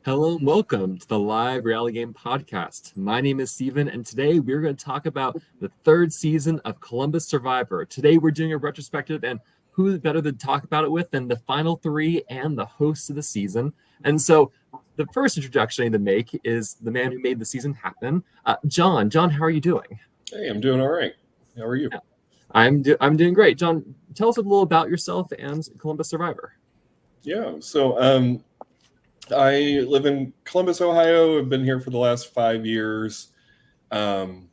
Hello and welcome to the Live Reality Game Podcast. My name is Steven, and today we're going to talk about the third season of Columbus Survivor. Today we're doing a retrospective, and who better to talk about it with than the final three and the hosts of the season? And so the first introduction I need to make is the man who made the season happen, John. John, how are you doing? Hey, I'm doing all right. How are you? I'm doing great. John, tell us a little about yourself and Columbus Survivor. Yeah, I live in Columbus, Ohio. I've been here for the last 5 years. Started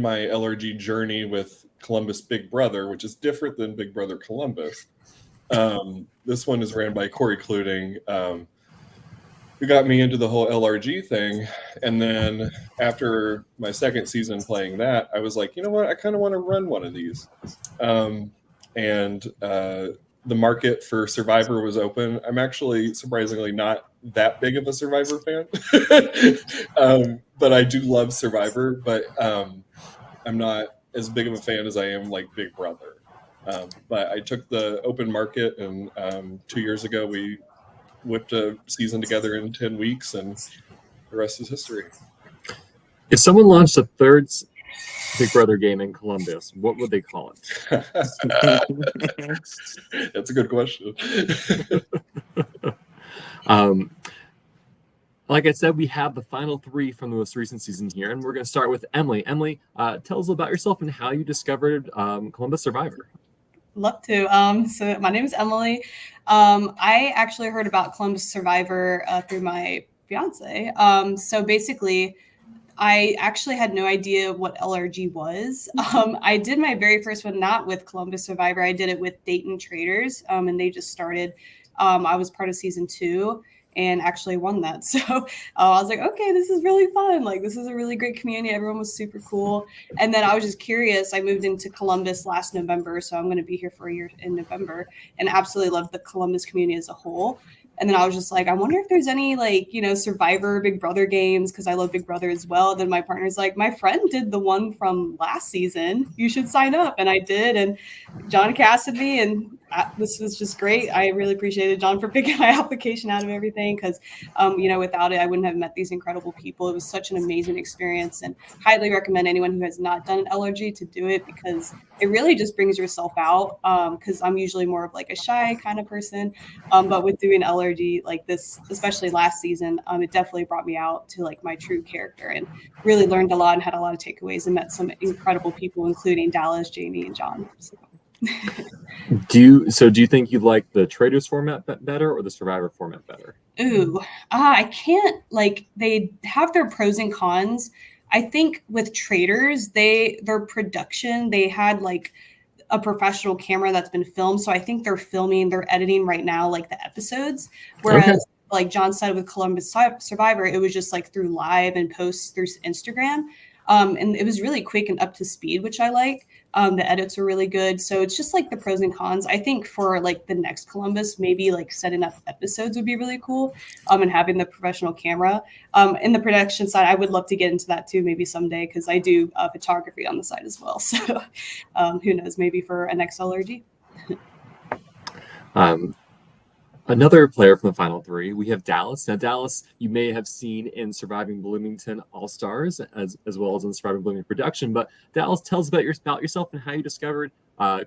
my LRG journey with Columbus Big Brother, which is different than Big Brother Columbus. This one is ran by Corey Cluding, who got me into the whole LRG thing. And then after my second season playing that, I was like, you know what? I kind of want to run one of these. The market for Survivor was open. I'm actually surprisingly not that big of a Survivor fan, but I do love Survivor. But I'm not as big of a fan as I am like Big Brother. But I took the open market, and 2 years ago we whipped a season together in 10 weeks, and the rest is history. If someone launched a third Big Brother game in Columbus, what would they call it? That's a good question. Like I said, we have the final three from the most recent season here, and we're going to start with Emily. Emily, tell us about yourself and how you discovered Columbus Survivor. Love to. So my name is Emily. I actually heard about Columbus Survivor through my fiance. So basically, I actually had no idea what LRG was. I did my very first one, not with Columbus Survivor. I did it with Dayton Traders, and they just started. I was part of season 2 and actually won that. So I was like, okay, this is really fun. Like, this is a really great community. Everyone was super cool. And then I was just curious. I moved into Columbus last November, so I'm going to be here for a year in November, and absolutely love the Columbus community as a whole. And then I was just like, I wonder if there's any Survivor Big Brother games, because I love Big Brother as well. Then my partner's like, my friend did the one from last season. You should sign up. And I did. And John casted me, and this was just great. I really appreciated John for picking my application out of everything, because, without it, I wouldn't have met these incredible people. It was such an amazing experience, and highly recommend anyone who has not done an LRG to do it, because it really just brings yourself out. Because I'm usually more of like a shy kind of person. But with doing LRG like this, especially last season, it definitely brought me out to like my true character, and really learned a lot and had a lot of takeaways and met some incredible people, including Dallas, Jamie, and John. So. Do you think you like the Traders format better or the Survivor format better? I can't, they have their pros and cons. I think with Traders, their production, they had like a professional camera that's been filmed. So I think they're editing right now, like the episodes. Whereas like John said with Columbus Survivor, it was just like through live and posts through Instagram. And it was really quick and up to speed, which I like. The edits are really good. So it's just like the pros and cons. I think for like the next Columbus, maybe like setting up episodes would be really cool. And having the professional camera. In the production side, I would love to get into that too, maybe someday, because I do photography on the side as well. So who knows, maybe for an next LRG. Another player from the final three, we have Dallas. Now, Dallas, you may have seen in Surviving Bloomington All-Stars, as well as in Surviving Bloomington Production. But Dallas, tell us about yourself and how you discovered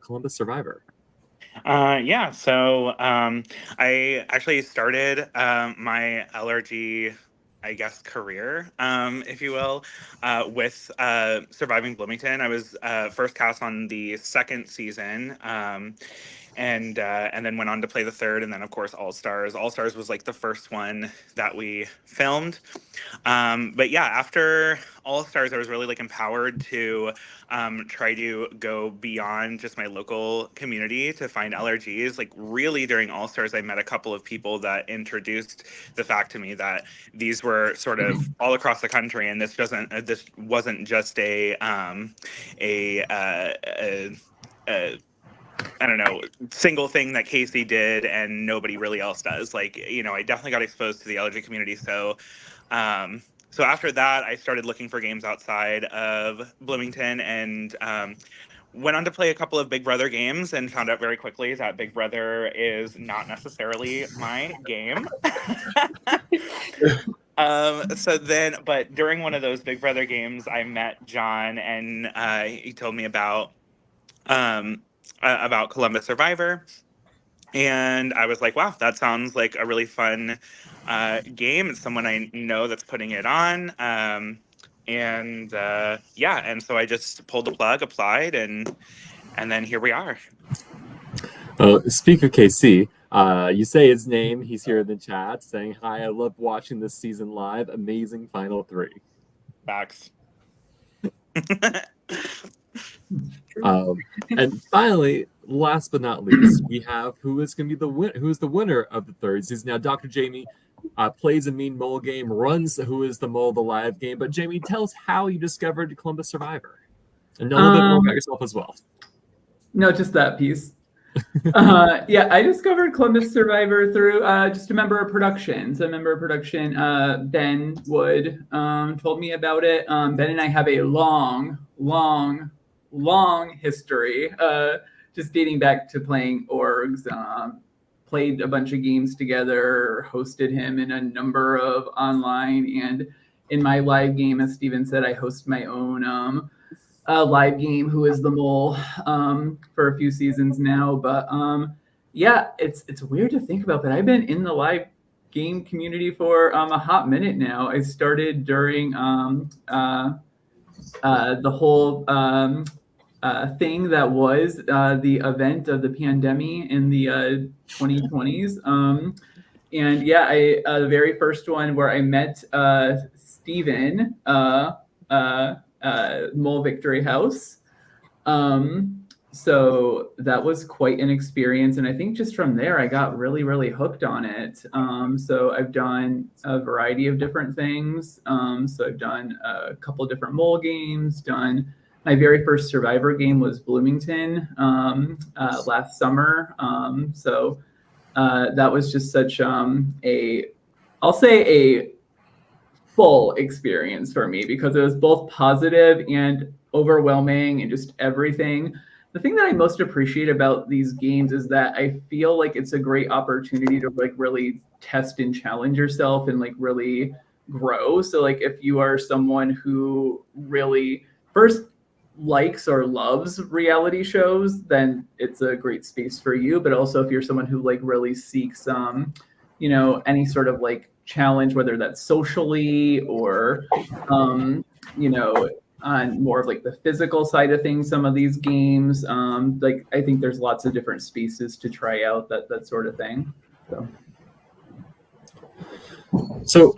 Columbus Survivor. So I actually started my LRG, I guess, career, if you will, with Surviving Bloomington. I was first cast on the second season. And then went on to play the third, and then of course All Stars. All Stars was like the first one that we filmed. But yeah, after All Stars, I was really like empowered to try to go beyond just my local community to find LRGs. Like really during All Stars, I met a couple of people that introduced the fact to me that these were sort of all across the country, and this wasn't just a I don't know, single thing that Casey did and nobody really else does. Like, I definitely got exposed to the LG community. So after that, I started looking for games outside of Bloomington, and went on to play a couple of Big Brother games and found out very quickly that Big Brother is not necessarily my game. But during one of those Big Brother games, I met John, and he told me about Columbus Survivor. And I was like, wow, that sounds like a really fun game. It's someone I know that's putting it on. And so I just pulled the plug, applied, and then here we are. Speak of KC, you say his name. He's here in the chat saying, hi, I love watching this season live. Amazing Final 3. Facts. And finally, last but not least, we have who is going to be who is the winner of the third season. Now, Dr. Jamie plays a mean mole game, runs Who is the Mole, the live game. But Jamie, tell us how you discovered Columbus Survivor, and a little bit more about yourself as well. No, just that piece. I discovered Columbus Survivor through just a member of production. So a member of production, Ben Wood, told me about it. Ben and I have a long history, just dating back to playing orgs. Played a bunch of games together, hosted him in a number of online, and in my live game, as Steven said, I host my own live game, Who is the Mole, for a few seasons now. But it's weird to think about, but I've been in the live game community for a hot minute now. I started during the whole thing that was the event of the pandemic in the 2020s. The very first one where I met Steven, Mole Victory House. So that was quite an experience. And I think just from there, I got really, really hooked on it. So I've done a variety of different things. So I've done a couple of different mole games, my very first Survivor game was Bloomington last summer. That was just such a full experience for me, because it was both positive and overwhelming and just everything. The thing that I most appreciate about these games is that I feel like it's a great opportunity to like really test and challenge yourself and like really grow. So like if you are someone who really first likes or loves reality shows, then it's a great space for you. But also if you're someone who like really seeks any sort of like challenge, whether that's socially or on more of like the physical side of things, some of these games, I think there's lots of different spaces to try out that sort of thing. So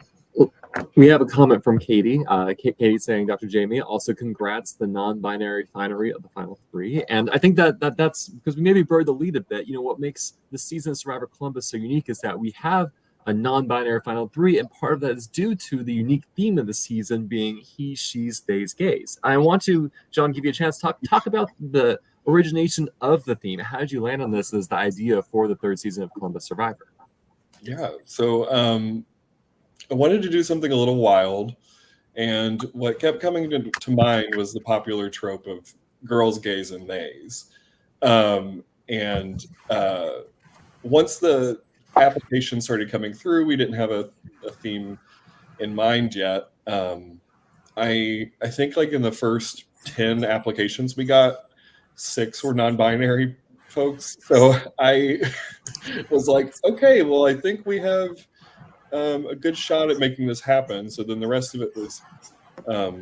we have a comment from Katie. Katie saying, Dr. Jamie, also congrats the non-binary finery of the final 3. And I think that's because we maybe buried the lead a bit. What makes the season of Survivor Columbus so unique is that we have a non-binary final 3, and part of that is due to the unique theme of the season being he, she's, they's, gays. I want to, John, give you a chance to talk about the origination of the theme. How did you land on this as the idea for the third season of Columbus Survivor? Yeah, so I wanted to do something a little wild, and what kept coming to mind was the popular trope of girls, gays, and theys. Once the applications started coming through, we didn't have a theme in mind yet. I think like in the first 10 applications we got, 6 were non-binary folks. So I was like, okay, well, I think we have a good shot at making this happen. So then the rest of it was a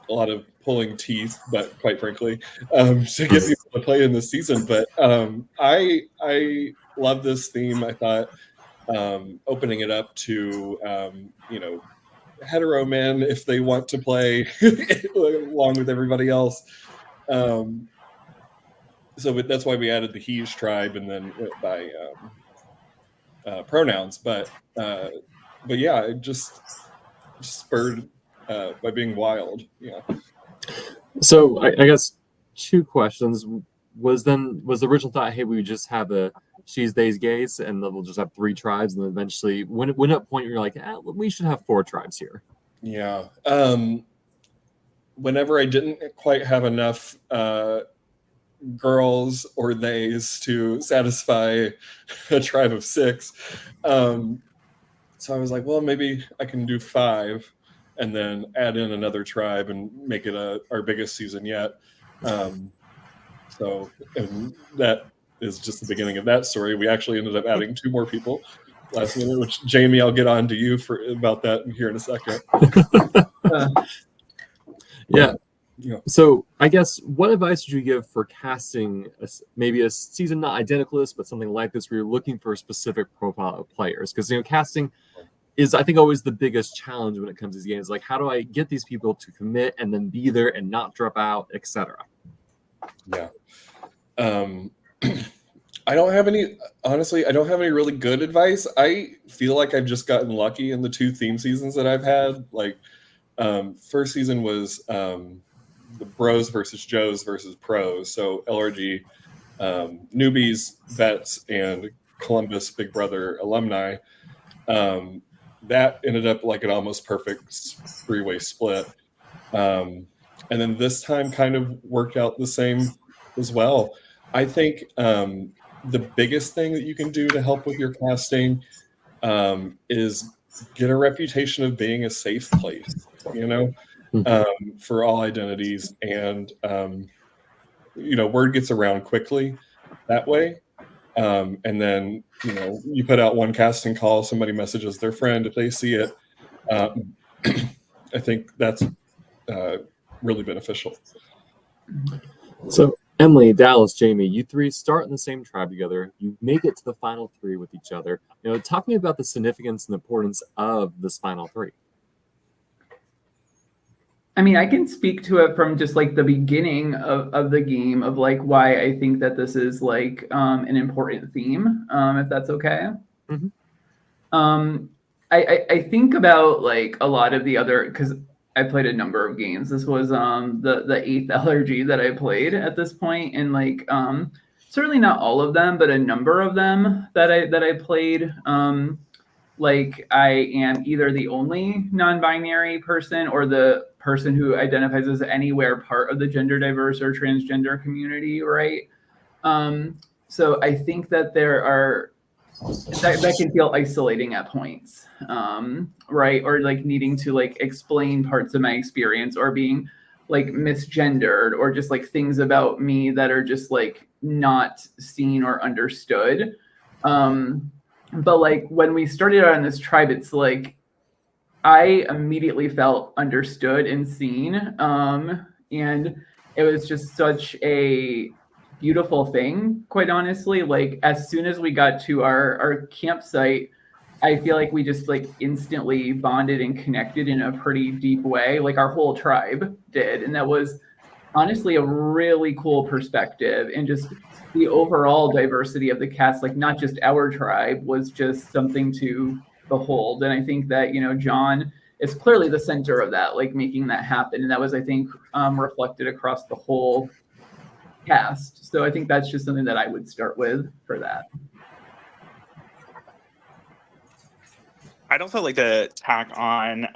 lot of pulling teeth, but quite frankly, to get people to play in this season. But I love this theme. I thought opening it up to hetero men, if they want to play along with everybody else. So that's why we added the he's tribe and then by pronouns. But yeah, it just spurred by being wild. Yeah. So I guess 2 questions. Was the original thought, hey, we would just have a she's, they's, gays, and then we'll just have 3 tribes, and then eventually when at a point you're like, we should have 4 tribes here? Yeah. Whenever I didn't quite have enough girls or theys to satisfy a tribe of 6. So I was like, well, maybe I can do 5 and then add in another tribe and make it our biggest season yet. So, and that is just the beginning of that story. We actually ended up adding 2 more people last minute, which Jamie, I'll get on to you about that here in a second. Yeah. Yeah. So I guess what advice would you give for casting maybe a season not identical to this, but something like this where you're looking for a specific profile of players? Because casting is, I think, always the biggest challenge when it comes to these games. Like, how do I get these people to commit and then be there and not drop out, etc.? Yeah. I don't have any really good advice. I feel like I've just gotten lucky in the 2 theme seasons that I've had. Like, first season was the bros versus Joes versus pros. So LRG newbies, vets, and Columbus Big Brother alumni. That ended up like an almost perfect 3-way split. And then this time kind of worked out the same as well. I think the biggest thing that you can do to help with your casting is get a reputation of being a safe place, for all identities. And, word gets around quickly that way. And then, you put out one casting call, somebody messages their friend. If they see it, I think that's really beneficial. So Emily, Dallas, Jamie, you 3 start in the same tribe together. You make it to the final 3 with each other. Talk to me about the significance and importance of this final 3. I mean, I can speak to it from just like the beginning of the game of like why I think that this is like an important theme, if that's okay. Mm-hmm. I think about like a lot of the other, because I played a number of games. This was the 8th LRG that I played at this point, and like certainly not all of them, but a number of them that I played. Like I am either the only non-binary person or the person who identifies as anywhere part of the gender diverse or transgender community, right? So I think that there are that can feel isolating at points, right? Or like needing to like explain parts of my experience or being like misgendered or just like things about me that are just like not seen or understood. But like when we started out on this tribe, it's like I immediately felt understood and seen. And it was just such a beautiful thing, quite honestly. Like as soon as we got to our campsite, I feel like we just like instantly bonded and connected in a pretty deep way, like our whole tribe did. And that was honestly a really cool perspective, and just the overall diversity of the cast, like not just our tribe, was just something to behold. And I think that John is clearly the center of that, like making that happen, and that was, I think, reflected across the whole cast. So I think that's just something that I would start with for that. I'd also like to tack on,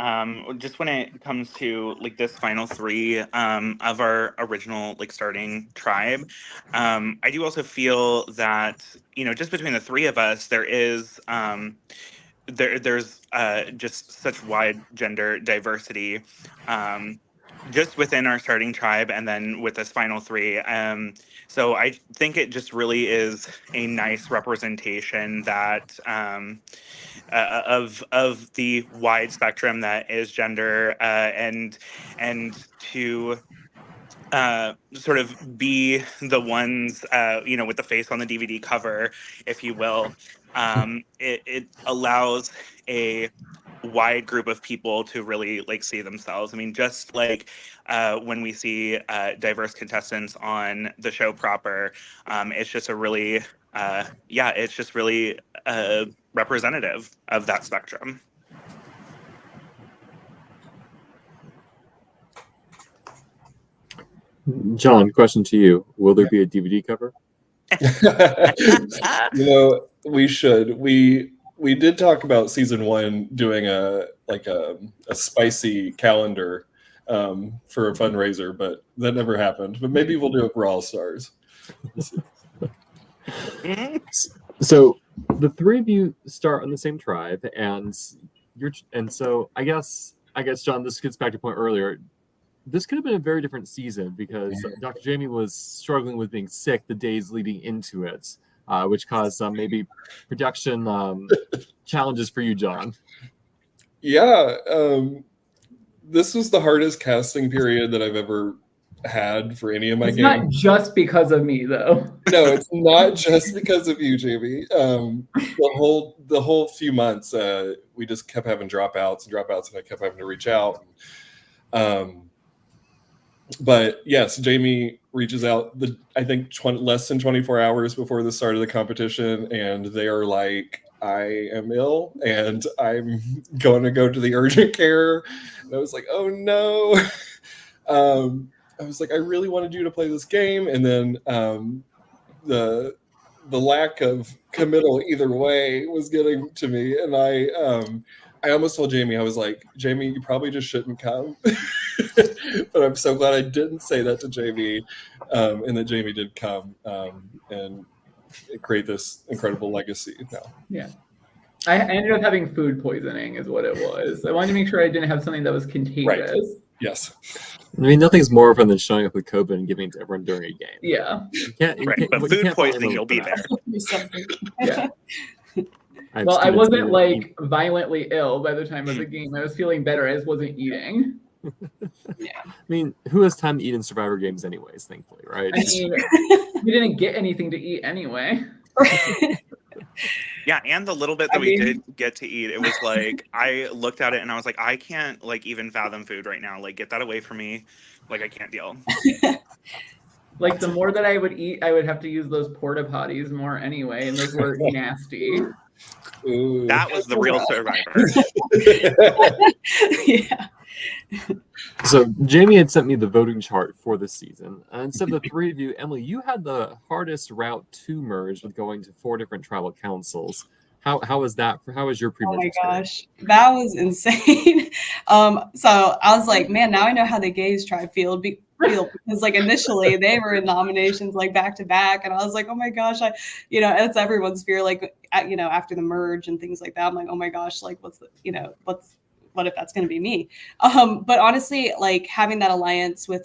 just when it comes to like this final 3 of our original like starting tribe, I do also feel that just between the 3 of us, there is there's just such wide gender diversity, just within our starting tribe, and then with this final 3. So I think it just really is a nice representation that of the wide spectrum that is gender, and to sort of be the ones with the face on the DVD cover, if you will. It allows a wide group of people to really like see themselves. I mean, just like when we see diverse contestants on the show proper, it's just a really it's just really representative of that spectrum. John, question to you: will there be a DVD cover? We should. We did talk about season 1 doing a spicy calendar for a fundraiser, but that never happened. But maybe we'll do it for All Stars. So the three of you start on the same tribe, and so I guess John, this gets back to a point earlier. This could have been a very different season because Dr. Jamie was struggling with being sick the days leading into it, which caused some maybe production challenges for you, John. Yeah, this was the hardest casting period that I've ever had for any of my It's games. not just because of me, though. No, it's not just because of you, Jamie. The whole few months, we just kept having dropouts, and I kept having to reach out. But yes, Jamie reaches out. I think less than 24 hours before the start of the competition, and they are like, "I am ill, and I'm going to go to the urgent care." And I was like, "Oh no." I was like, I really wanted you to play this game, and then the lack of committal either way was getting to me, and I almost told Jamie, I was like, Jamie, you probably just shouldn't come. But I'm so glad I didn't say that to Jamie, and that Jamie did come and create this incredible legacy now. Yeah. I ended up having food poisoning is what it was. I wanted to make sure I didn't have something that was contagious. Right. Yes. I mean, nothing's more fun than showing up with COVID and giving it to everyone during a game. Yeah. But food poisoning, you'll be there. Yeah. Well, I wasn't like violently ill by the time of the game. I was feeling better. I just wasn't eating. Yeah. I mean, who has time to eat in Survivor games anyways, thankfully, right? I mean, we didn't get anything to eat anyway. Yeah, and the little bit that we did get to eat, it was like, I looked at it and I was like, I can't like even fathom food right now. Like, get that away from me. Like, I can't deal. Like, the more that I would eat, I would have to use those porta potties more anyway, and those were nasty. Ooh. That was the real Survivor. Yeah. So Jamie had sent me the voting chart for this season. And instead of the three of you, Emily, you had the hardest route to merge with going to 4 different tribal councils. How was that? How was your pre-merge? Oh my gosh, that was insane. So I was like, man, now I know how the gays tribe feel because like initially they were in nominations like back to back, and I was like, oh my gosh, it's everyone's fear, like after the merge and things like that. I'm like, oh my gosh, like what if that's going to be me? But honestly, like having that alliance with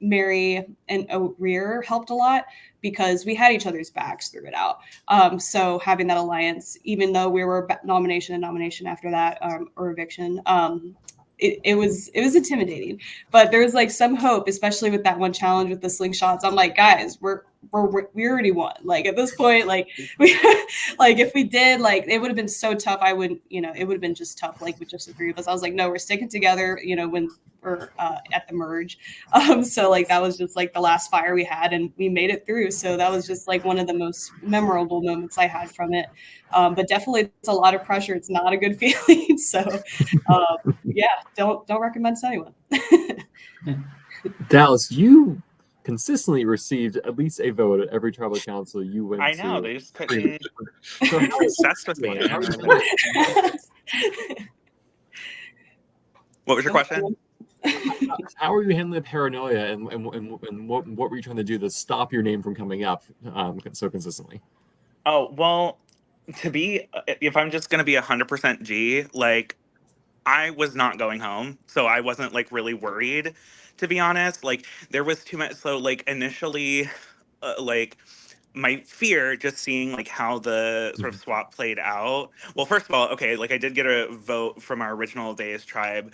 Mary and O'Rear helped a lot because we had each other's backs through it out. So having that alliance, even though we were nomination after that, or eviction, it was intimidating, but there was like some hope, especially with that one challenge with the slingshots. I'm like, guys, we already won. Like at this point, like like if we did, like it would have been so tough. I wouldn't, it would have been just tough. Like with just the three of us, I was like, no, we're sticking together. When we're at the merge. So like that was just like the last fire we had, and we made it through. So that was just like one of the most memorable moments I had from it. But definitely, it's a lot of pressure. It's not a good feeling. So yeah, don't recommend to anyone. Dallas, you consistently received at least a vote at every tribal council you went to. I know, they just couldn't. So how obsessed with me. What was your question? How are you handling the paranoia, and what were you trying to do to stop your name from coming up so consistently? Oh, well, if I'm just going to be 100% G, like, I was not going home, so I wasn't, like, really worried, to be honest. Like, there was too much, so, like, initially, like, my fear, just seeing, like, how the sort of swap played out. Well, first of all, okay, like, I did get a vote from our original Days tribe,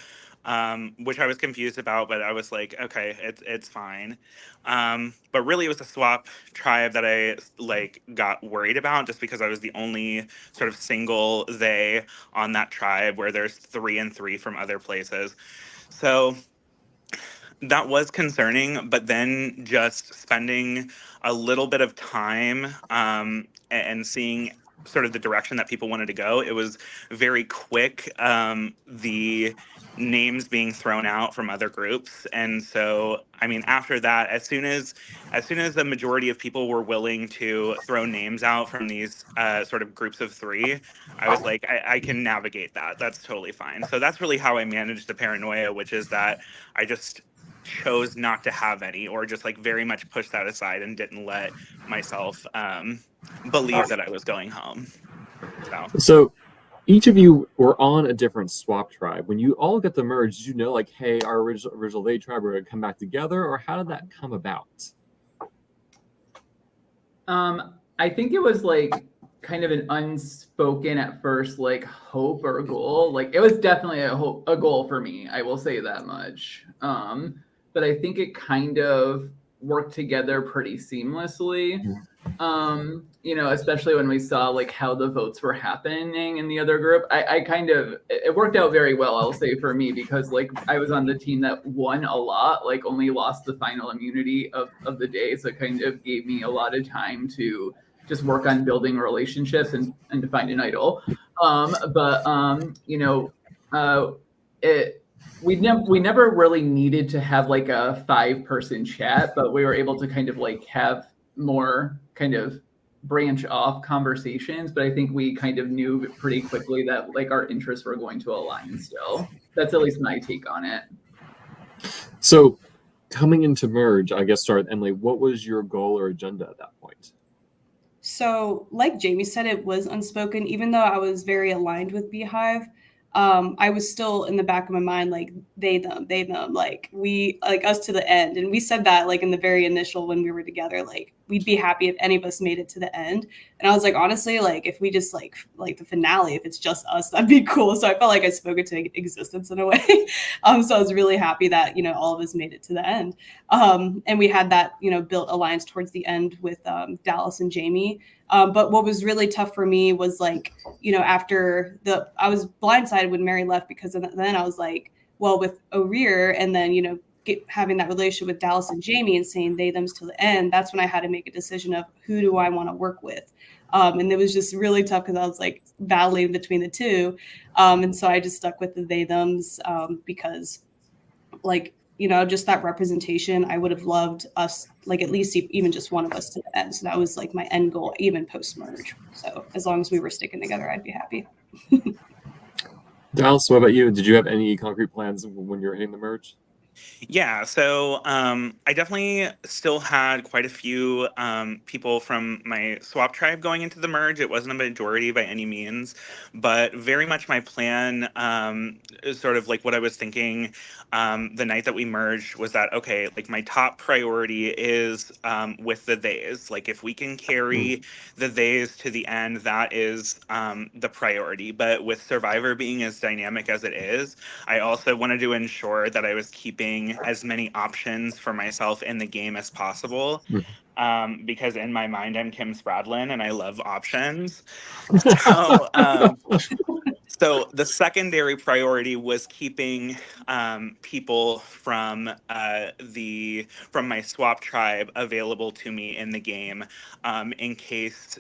which I was confused about, but I was like, okay, it's fine. But really, it was the swap tribe that I like got worried about, just because I was the only sort of single they on that tribe, where there's 3 and 3 from other places. So that was concerning, but then just spending a little bit of time and seeing sort of the direction that people wanted to go, it was very quick, the names being thrown out from other groups. And so, I mean, after that, as soon as the majority of people were willing to throw names out from these sort of groups of 3, I was like, I can navigate that. That's totally fine. So that's really how I managed the paranoia, which is that I just chose not to have any, or just like very much pushed that aside and didn't let myself believe that I was going home. So each of you were on a different swap tribe. When you all got the merge, did you know, like, hey, our original They tribe, we're going to come back together, or how did that come about? I think it was like kind of an unspoken at first, like hope or goal. Like it was definitely a goal for me. I will say that much. But I think it kind of worked together pretty seamlessly. Especially when we saw like how the votes were happening in the other group. It worked out very well, I'll say, for me, because like I was on the team that won a lot, like only lost the final immunity of the day. So it kind of gave me a lot of time to just work on building relationships and to find an idol. We never really needed to have like a 5-person chat, but we were able to kind of like have more kind of branch off conversations. But I think we kind of knew pretty quickly that like our interests were going to align still. That's at least my take on it. So coming into merge, I guess, start Emily, what was your goal or agenda at that point? So like Jamie said, it was unspoken. Even though I was very aligned with Beehive, I was still in the back of my mind, like they, them, like we, like us to the end. And we said that like in the very initial, when we were together, like we'd be happy if any of us made it to the end. And I was like, honestly, like if we just like the finale, if it's just us, that'd be cool. So I felt like I spoke it to existence in a way. So I was really happy that, all of us made it to the end. And we had that, built alliance towards the end with Dallas and Jamie. But what was really tough for me was like, after I was blindsided when Mary left, because then I was like, well, with O'Rear and then, having that relationship with Dallas and Jamie and saying they, thems till the end, that's when I had to make a decision of who do I want to work with. And it was just really tough because I was like battling between the two. And so I just stuck with the they, thems because like, just that representation, I would have loved us, like at least even just one of us to the end. So that was like my end goal, even post-merge. So as long as we were sticking together, I'd be happy. Dallas, what about you? Did you have any concrete plans when you were hitting the merge? Yeah, so I definitely still had quite a few people from my swap tribe going into the merge. It wasn't a majority by any means, but very much my plan, is sort of like what I was thinking the night that we merged was that, okay, like my top priority is with the theys. Like if we can carry the theys to the end, that is the priority. But with Survivor being as dynamic as it is, I also wanted to ensure that I was keeping as many options for myself in the game as possible. Because in my mind, I'm Kim Spradlin and I love options. So the secondary priority was keeping people from my swap tribe available to me in the game, in case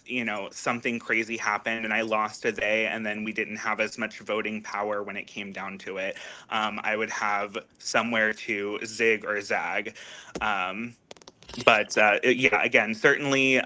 something crazy happened and I lost a they, and then we didn't have as much voting power when it came down to it. I would have somewhere to zig or zag. But yeah, again, certainly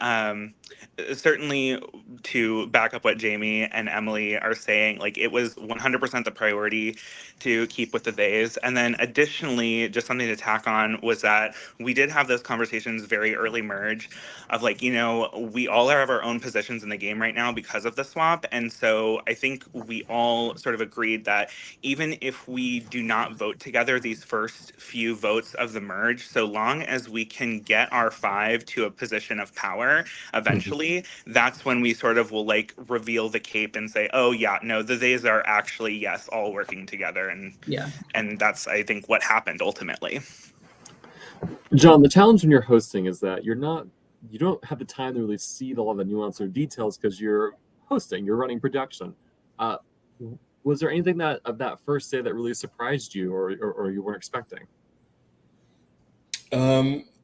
to back up what Jamie and Emily are saying, like it was 100% the priority to keep with the theys. And then additionally, just something to tack on was that we did have those conversations very early merge of like, we all have our own positions in the game right now because of the swap. And so I think we all sort of agreed that even if we do not vote together these first few votes of the merge, so long as we can get our 5 to a position of power eventually, that's when we sort of will like reveal the cape and say, oh yeah, no, the theys are actually, yes, all working together. And that's, I think, what happened ultimately. John, the challenge when you're hosting is that you don't have the time to really see a lot of the nuance or details because you're hosting, you're running production. Was there anything of that first day that really surprised you or you weren't expecting? The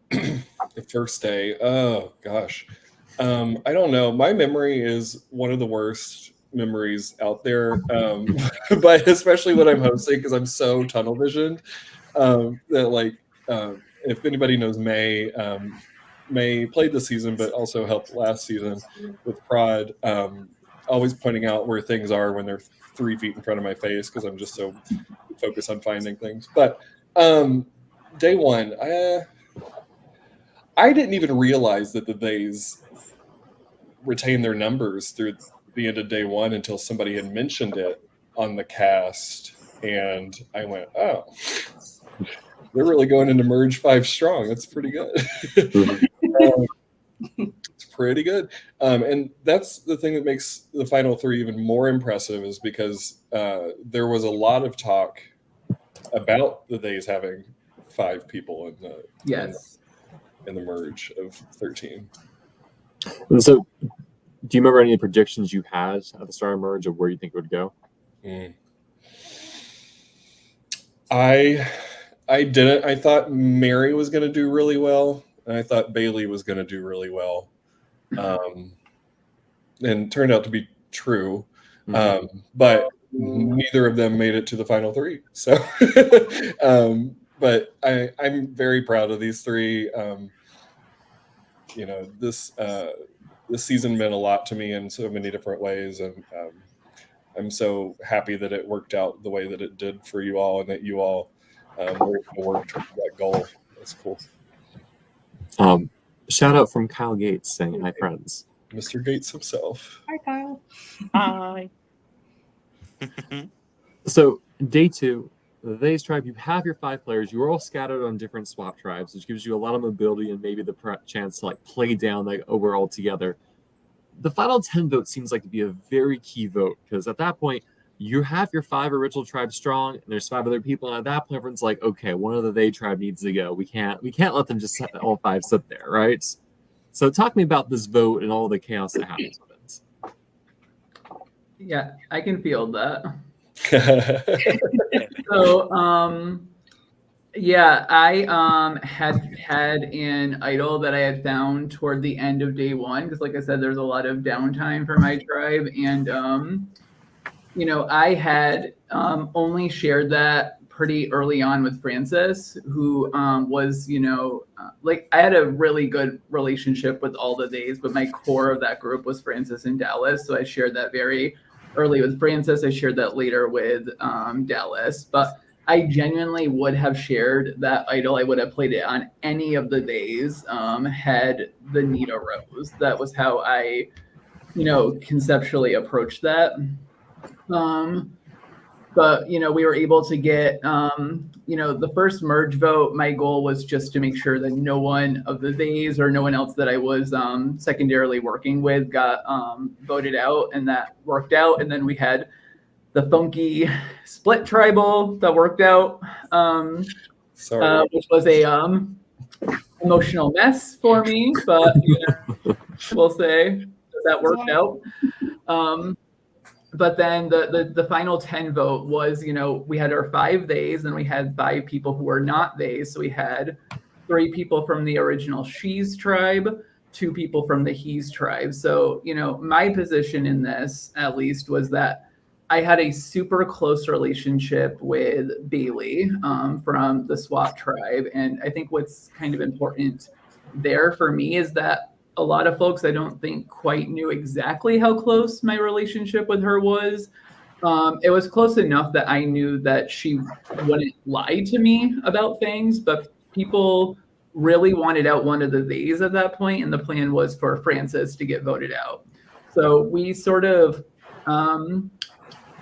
first day, oh gosh. I don't know. My memory is one of the worst memories out there, but especially when I'm hosting because I'm so tunnel visioned that like if anybody knows May, May played this season but also helped last season with Prod, always pointing out where things are when they're 3 feet in front of my face because I'm just so focused on finding things. But day one, I didn't even realize that the Theys retain their numbers through the end of day one until somebody had mentioned it on the cast, and I went, oh, they're really going into merge 5 strong. That's pretty good. It's pretty good. And that's the thing that makes the final 3 even more impressive, is because there was a lot of talk about the Theys having 5 people in the in the merge of 13. And so, do you remember any predictions you had at the start of merge of where you think it would go? I didn't. I thought Mary was going to do really well, and I thought Bailey was going to do really well, and turned out to be true. But neither of them made it to the final 3. So, but I'm very proud of these 3. This season meant a lot to me in so many different ways, and I'm so happy that it worked out the way that it did for you all, and that you all were able to work towards that goal. That's cool. Shout out from Kyle Gates saying hi, friends. Mr. Gates himself. Hi, Kyle. Hi. So day 2, the Theys tribe, you have your 5 players. You are all scattered on different swap tribes, which gives you a lot of mobility and maybe the chance to like play down like overall together. The final 10 vote seems like to be a very key vote, because at that point you have your 5 original tribes strong, and there's 5 other people, and at that point everyone's like, okay, one of the They tribe needs to go. We can't let them just all 5 sit there, right? So talk to me about this vote and all the chaos that happens with it. Yeah, I can feel that. So, yeah, I had an idol that I had found toward the end of day 1, because like I said, there's a lot of downtime for my tribe, and I had only shared that pretty early on with Francis, who was, like, I had a really good relationship with all the Theys, but my core of that group was Francis and Dallas, so I shared that very early with Francis. I shared that later with Dallas, but I genuinely would have shared that idol. I would have played it on any of the days had the need arose. That was how I, conceptually approached that. But, we were able to get, the first merge vote. My goal was just to make sure that no one of the Theys or no one else that I was secondarily working with got voted out, and that worked out. And then we had the funky split tribal that worked out, which was a emotional mess for me, but we'll say that worked out. But then the final 10 vote was, we had our 5 Theys, and we had 5 people who were not Theys. So we had 3 people from the original She's tribe, 2 people from the He's tribe. So, my position in this, at least, was that I had a super close relationship with Bailey from the SWAT tribe. And I think what's kind of important there for me is that a lot of folks, I don't think, quite knew exactly how close my relationship with her was. It was close enough that I knew that she wouldn't lie to me about things, but people really wanted out one of the Theys at that point, and the plan was for Francis to get voted out. So we sort of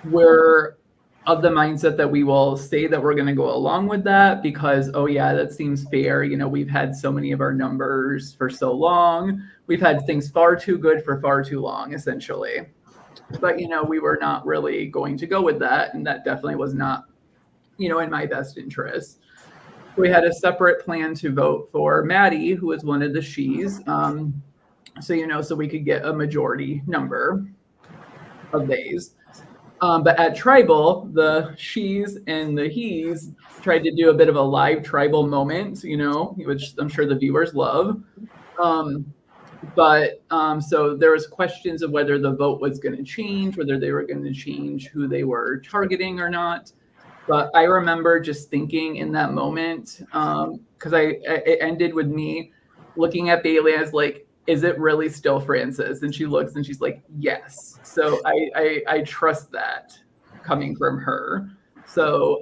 were of the mindset that we will say that we're going to go along with that because, oh yeah, that seems fair. We've had so many of our numbers for so long. We've had things far too good for far too long, essentially. But, we were not really going to go with that. And that definitely was not, in my best interest. We had a separate plan to vote for Maddie, who was one of the She's. So we could get a majority number of Theys. But at Tribal, the She's and the He's tried to do a bit of a live tribal moment, which I'm sure the viewers love. So there was questions of whether the vote was going to change, whether they were going to change who they were targeting or not. But I remember just thinking in that moment, because it ended with me looking at Bailey as like, is it really still Francis? And she looks and she's like, yes. So I trust that coming from her. So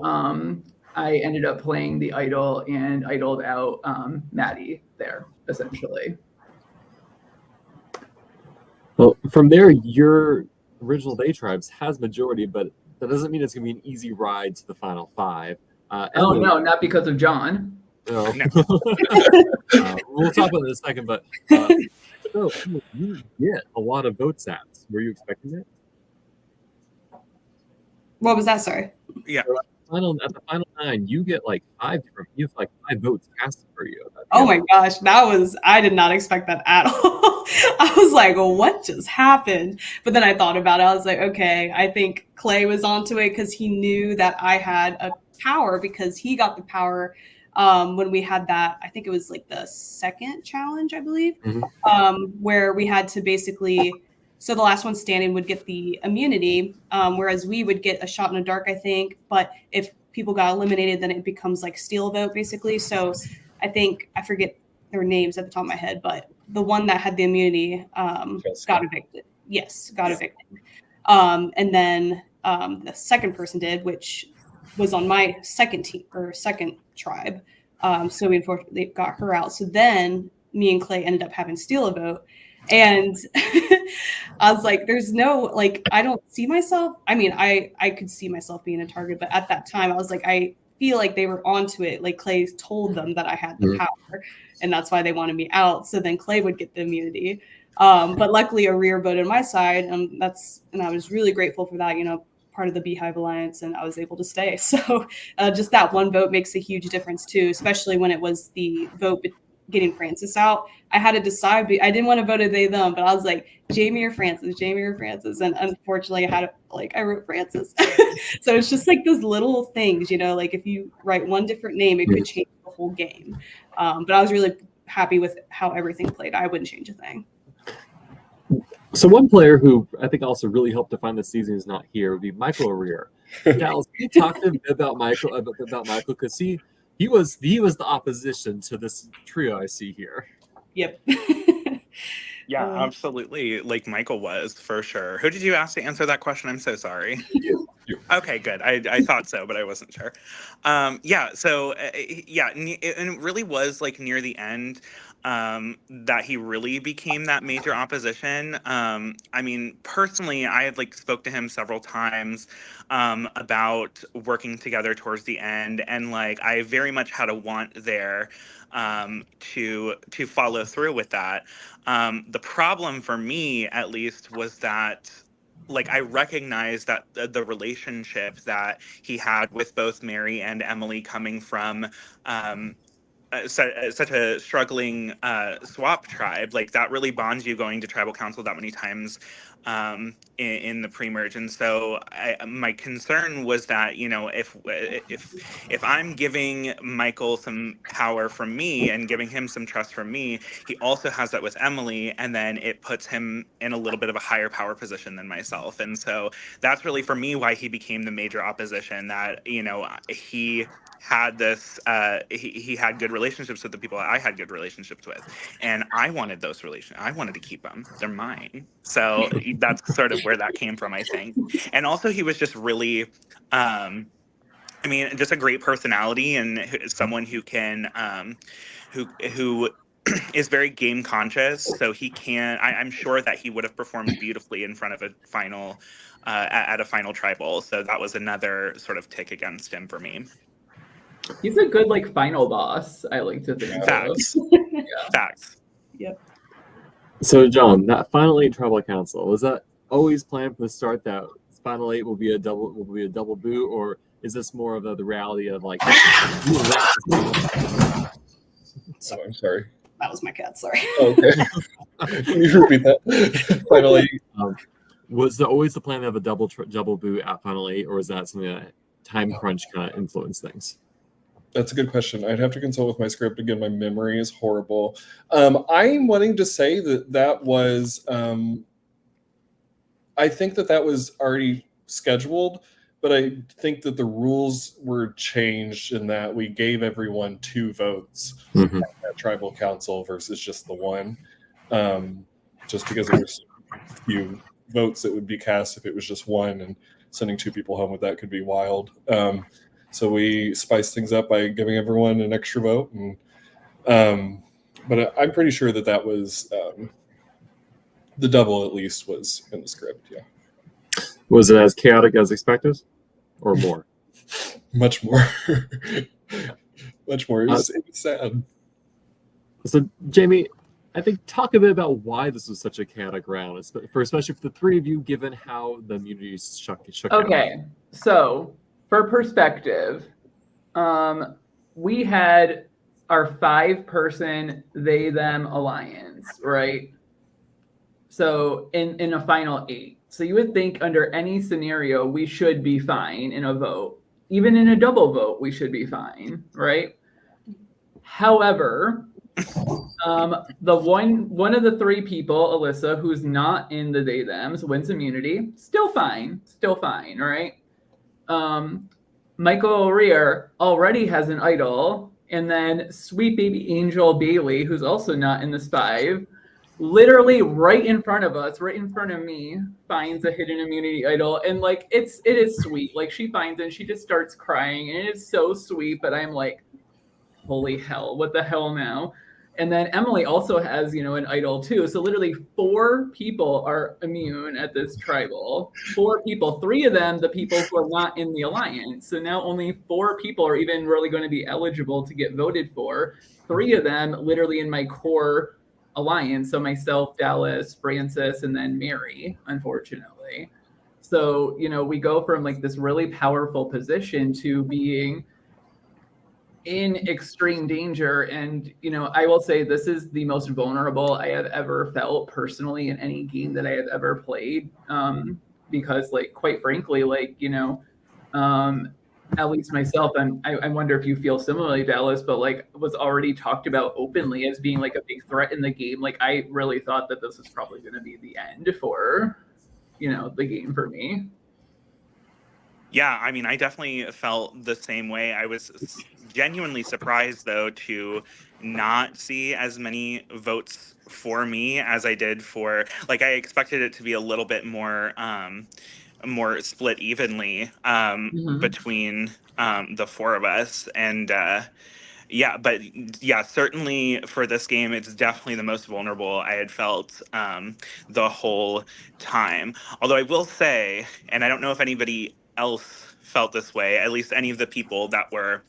I ended up playing the idol and idled out Maddie there, essentially. Well, from there, your original Day Tribes has majority, but that doesn't mean it's going to be an easy ride to the final 5. Oh, Emily, no, not because of John. no. No. We'll talk about it in a second, but so you get a lot of vote stats. Were you expecting it? What was that? Sorry. Yeah. At the final 9, you get like 5 votes cast for you. Oh my gosh, I did not expect that at all. I was like, well, what just happened? But then I thought about it. I was like, okay, I think Clay was onto it because he knew that I had a power because he got the power when we had that. I think it was like the second challenge, I believe, where we had to basically. So the last one standing would get the immunity, whereas we would get a shot in the dark, I think. But if people got eliminated, then it becomes like steal vote, basically. So I think, I forget their names at the top of my head, but the one that had the immunity got evicted. Yes, got evicted. And then the second person did, which was on my second team or second tribe. So we unfortunately got her out. So then me and Clay ended up having steal a vote. And I was like, there's no, like, I don't see myself. I mean, I could see myself being a target, but at that time I was like, I feel like they were onto it. Like Clay told them that I had the power and that's why they wanted me out. So then Clay would get the immunity. But luckily a rear voted my side. And I was really grateful for that, part of the Beehive Alliance, and I was able to stay. So just that one vote makes a huge difference too, especially when it was the vote getting Francis out. I had to decide. I didn't want to vote a they them, but I was like, Jamie or Francis, and unfortunately I wrote Francis. So it's just like those little things, like if you write one different name, it could change the whole game. But I was really happy with how everything played. I wouldn't change a thing. So one player who I think also really helped define the season is not here would be Michael O'Rear. Dallas, can you talk to me about Michael because he was the opposition to this trio I see here. Yep. Yeah, absolutely. Like Michael was, for sure. Who did you ask to answer that question? I'm so sorry. You. Okay, good. I thought so, but I wasn't sure. And it really was like near the end that he really became that major opposition. I mean, personally, I had like spoke to him several times about working together towards the end, and like I very much had a want there to follow through with that. The problem for me, at least, was that like I recognized that the relationship that he had with both Mary and Emily coming from such a struggling swap tribe, like that really bonds you going to tribal council that many times in the pre-merge. And so my concern was that, if I'm giving Michael some power from me and giving him some trust from me, he also has that with Emily, and then it puts him in a little bit of a higher power position than myself. And so that's really for me why he became the major opposition, that he had this he had good relationships with the people I had good relationships with, and I wanted those relations. I wanted to keep them. They're mine. So that's sort of where that came from, I think. And also he was just really just a great personality, and someone who can who is very game conscious. So he can I'm sure that he would have performed beautifully in front of a final at a final tribal. So that was another sort of tick against him for me. He's a good like final boss, I like to think. Facts. Facts. Yep. So John, that final 8 tribal council, was that always planned from the start that final 8 will be a double boot, or is this more of the reality of like So I'm sorry. That was my cat, sorry. Okay. Can you repeat that? Finally. Was there always the plan to have a double boot at final 8, or is that something that time crunch kind of influenced things? That's a good question. I'd have to consult with my script again. My memory is horrible. I'm wanting to say that was, I think that was already scheduled, but I think that the rules were changed in that we gave everyone 2 votes at tribal council versus just the one, just because there was a few votes that would be cast if it was just one, and sending 2 people home with that could be wild. So we spiced things up by giving everyone an extra vote. And but I'm pretty sure that was the double at least was in the script. Yeah. Was it as chaotic as expected, or more? Much more. Much more. It was sad. So, Jamie, I think talk a bit about why this was such a chaotic round, especially for the three of you, given how the immunity shook out. Okay, so for perspective, we had our 5-person they-them alliance, right? So in a final 8. So you would think under any scenario, we should be fine in a vote. Even in a double vote, we should be fine, right? However, the one of the 3 people, Alyssa, who's not in the they-thems, wins immunity. Still fine, right? Michael Rear already has an idol, and then sweet baby angel Bailey, who's also not in the 5, literally right in front of us, right in front of me, finds a hidden immunity idol, and like it is sweet. Like she finds it and she just starts crying, and it is so sweet, but I'm like, holy hell, what the hell now? And then Emily also has, an idol too. So literally 4 people are immune at this tribal. 4 people, 3 of them, the people who are not in the alliance. So now only 4 people are even really going to be eligible to get voted for. 3 of them literally in my core alliance. So myself, Dallas, Francis, and then Mary, unfortunately. So, we go from like this really powerful position to being in extreme danger. And I will say this is the most vulnerable I have ever felt personally in any game that I have ever played, because like quite frankly, like at least myself, and I wonder if you feel similarly, Dallas, but like was already talked about openly as being like a big threat in the game. Like I really thought that this was probably going to be the end for the game for me. Yeah, I mean, I definitely felt the same way. I was genuinely surprised, though, to not see as many votes for me as I did for, like, I expected it to be a little bit more split evenly between the 4 of us. And yeah, but yeah, certainly for this game, it's definitely the most vulnerable I had felt the whole time. Although I will say, and I don't know if anybody else felt this way, at least any of the people that were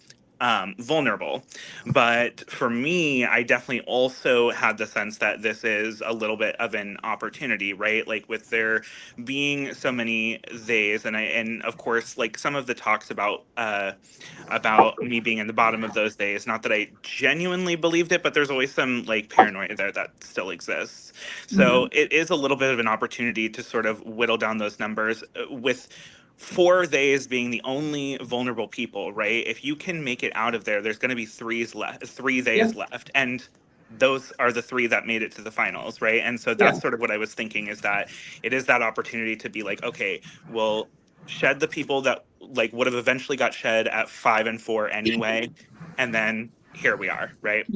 vulnerable. But for me, I definitely also had the sense that this is a little bit of an opportunity, right? Like with there being so many theys, and of course, like some of the talks about me being in the bottom of those days. Not that I genuinely believed it, but there's always some like paranoia there that still exists. So it is a little bit of an opportunity to sort of whittle down those numbers with 4 days being the only vulnerable people, right? If you can make it out of there, there's going to be 3 days left. And those are the 3 that made it to the finals, right? And so that's sort of what I was thinking, is that it is that opportunity to be like, okay, well, shed the people that like would have eventually got shed at 5 and 4 anyway, and then here we are, right?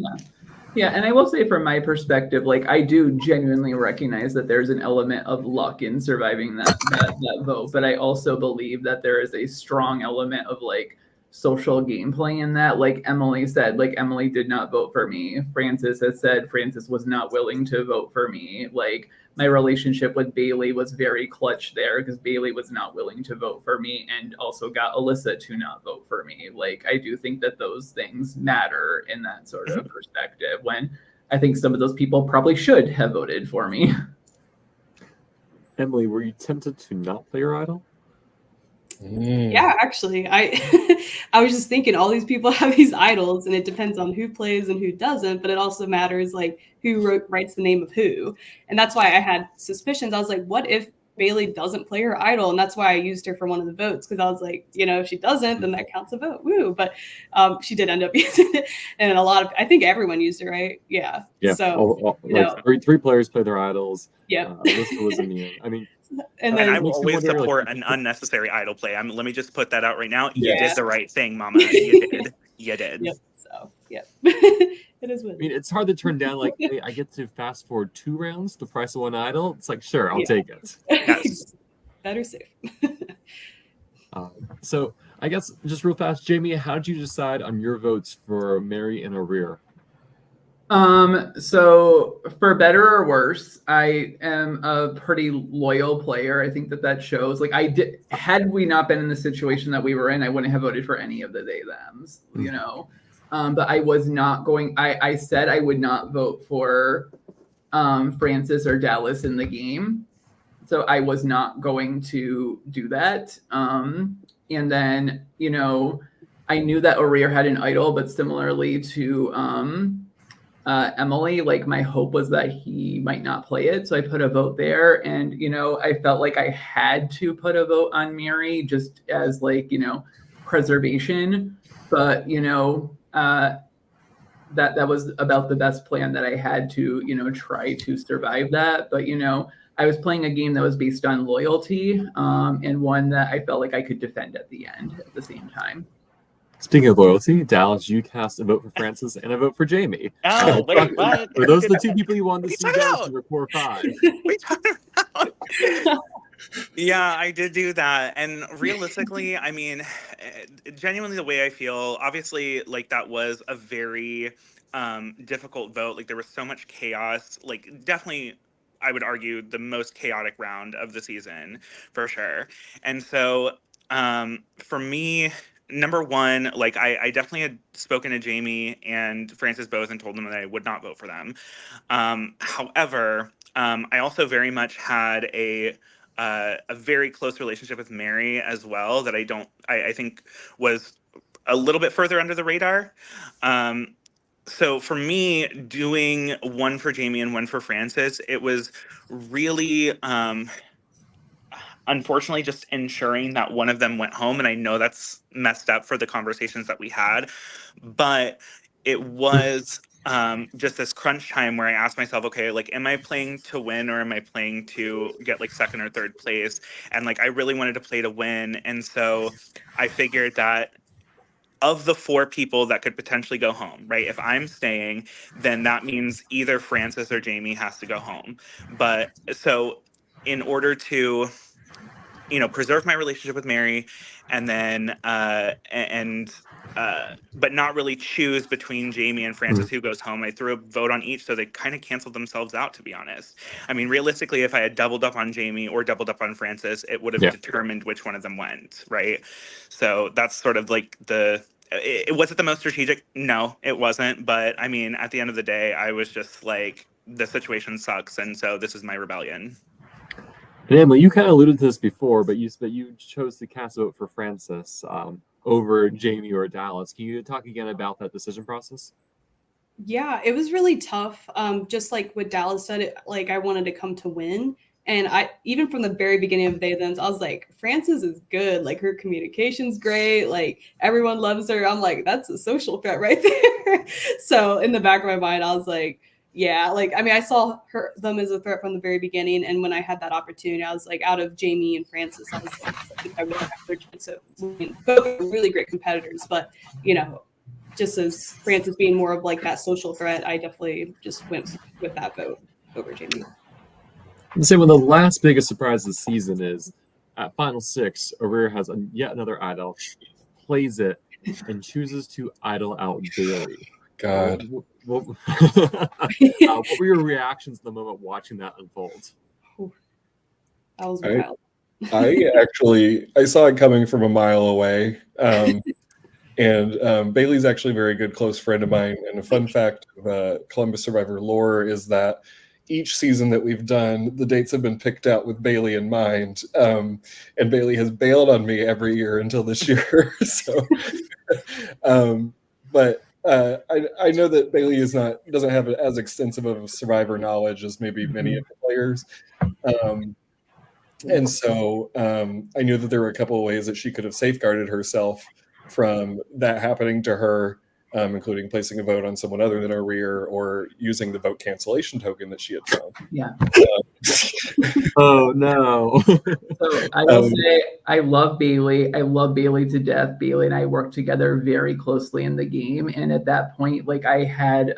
Yeah, and I will say from my perspective, like I do genuinely recognize that there's an element of luck in surviving that vote, but I also believe that there is a strong element of like social gameplay in that. Like Emily said, like Emily did not vote for me. Francis has said Francis was not willing to vote for me. Like my relationship with Bailey was very clutch there because Bailey was not willing to vote for me and also got Alyssa to not vote for me. Like, I do think that those things matter in that sort of perspective, when I think some of those people probably should have voted for me. Emily, were you tempted to not play your idol? Yeah, actually, I I was just thinking all these people have these idols, and it depends on who plays and who doesn't, but it also matters like who writes the name of who, and that's why I had suspicions. I was like, what if Bailey doesn't play her idol? And that's why I used her for one of the votes, because I was like, if she doesn't, then that counts a vote. Woo! But she did end up using it, and I think everyone used her, right? Yeah. Yeah. So like 3 players play their idols. Yeah. Alyssa was immune. I mean. And then I will always support an unnecessary idol play. Let me just put that out right now. You Yeah. did the right thing, Mama. You did. You did. Yep. So yeah, it is. I mean, it's hard to turn down. Like, hey, I get to fast forward 2 rounds, the price of 1 idol. It's like, sure, I'll take it. Yes. Better safe. So I guess just real fast, Jamie, how did you decide on your votes for Mary and Arir? So for better or worse, I am a pretty loyal player. I think that shows. Like had we not been in the situation that we were in, I wouldn't have voted for any of the they thems, you know. But I was not going. I said I would not vote for Francis or Dallas in the game, so I was not going to do that. And then, you know, I knew that Arir had an idol, but similarly to Emily, like my hope was that he might not play it. So I put a vote there. And, you know, I felt like I had to put a vote on Mary just as like, you know, preservation. But, you know, that was about the best plan that I had to, you know, try to survive that. But, you know, I was playing a game that was based on loyalty and one that I felt like I could defend at the end at the same time. Speaking of loyalty, Dallas, you cast a vote for Francis and a vote for Jamie. Oh, wait, what? Were those the two people you wanted to What see are you go talking to your core five? What are you talking about? Yeah, I did do that. And realistically, I mean, genuinely the way I feel, obviously, like that was a very difficult vote. Like there was so much chaos. Like definitely, I would argue the most chaotic round of the season for sure. And so for me, number one, like I definitely had spoken to Jamie and Francis both and told them that I would not vote for them. However, I also very much had a very close relationship with Mary as well that I think was a little bit further under the radar. So for me, doing one for Jamie and one for Francis, it was really unfortunately just ensuring that one of them went home. And I know that's messed up for the conversations that we had, but it was just this crunch time where I asked myself, okay, like, am I playing to win or am I playing to get like second or third place? And like, I really wanted to play to win. And so I figured that of the four people that could potentially go home, right? If I'm staying, then that means either Francis or Jamie has to go home. But so in order to, you know, preserve my relationship with Mary and then but not really choose between Jamie and Francis who goes home. I threw a vote on each, so they kind of canceled themselves out, to be honest. I mean, realistically, if I had doubled up on Jamie or doubled up on Francis, it would have determined which one of them went, right? So that's sort of like was it the most strategic? No, it wasn't. But I mean, at the end of the day, I was just like, the situation sucks, and so this is my rebellion. And Emily, you kind of alluded to this before, but you chose to cast a vote for Francis over Jamie or Dallas. Can you talk again about that decision process? Yeah, it was really tough. Just like what Dallas said, like I wanted to come to win. And I, even from the very beginning of They Thems, I was like, Francis is good. Like her communication's great. Like everyone loves her. I'm like, that's a social threat right there. So in the back of my mind, I was like, yeah, like, I mean, I saw them as a threat from the very beginning. And when I had that opportunity, I was like, out of Jamie and Francis, I was like, I think I would have their chance of winning. Both are really great competitors, but, you know, just as Francis being more of like that social threat, I definitely just went with that vote over Jamie. I'm saying one of the last biggest surprises this season is at Final Six, Arir has yet another idol, plays it, and chooses to idol out Bailey. God. What were your reactions at the moment watching that unfold? That was wild. I saw it coming from a mile away. And Bailey's actually a very good close friend of mine. And a fun fact of Columbus Survivor lore is that each season that we've done, the dates have been picked out with Bailey in mind. And Bailey has bailed on me every year until this year. But I know that Bailey doesn't have as extensive of Survivor knowledge as maybe many of the players. And so I knew that there were a couple of ways that she could have safeguarded herself from that happening to her, including placing a vote on someone other than Arir or using the vote cancellation token that she had found. Yeah. Oh, no. So I will say I love Bailey. I love Bailey to death. Bailey and I worked together very closely in the game. And at that point, like I had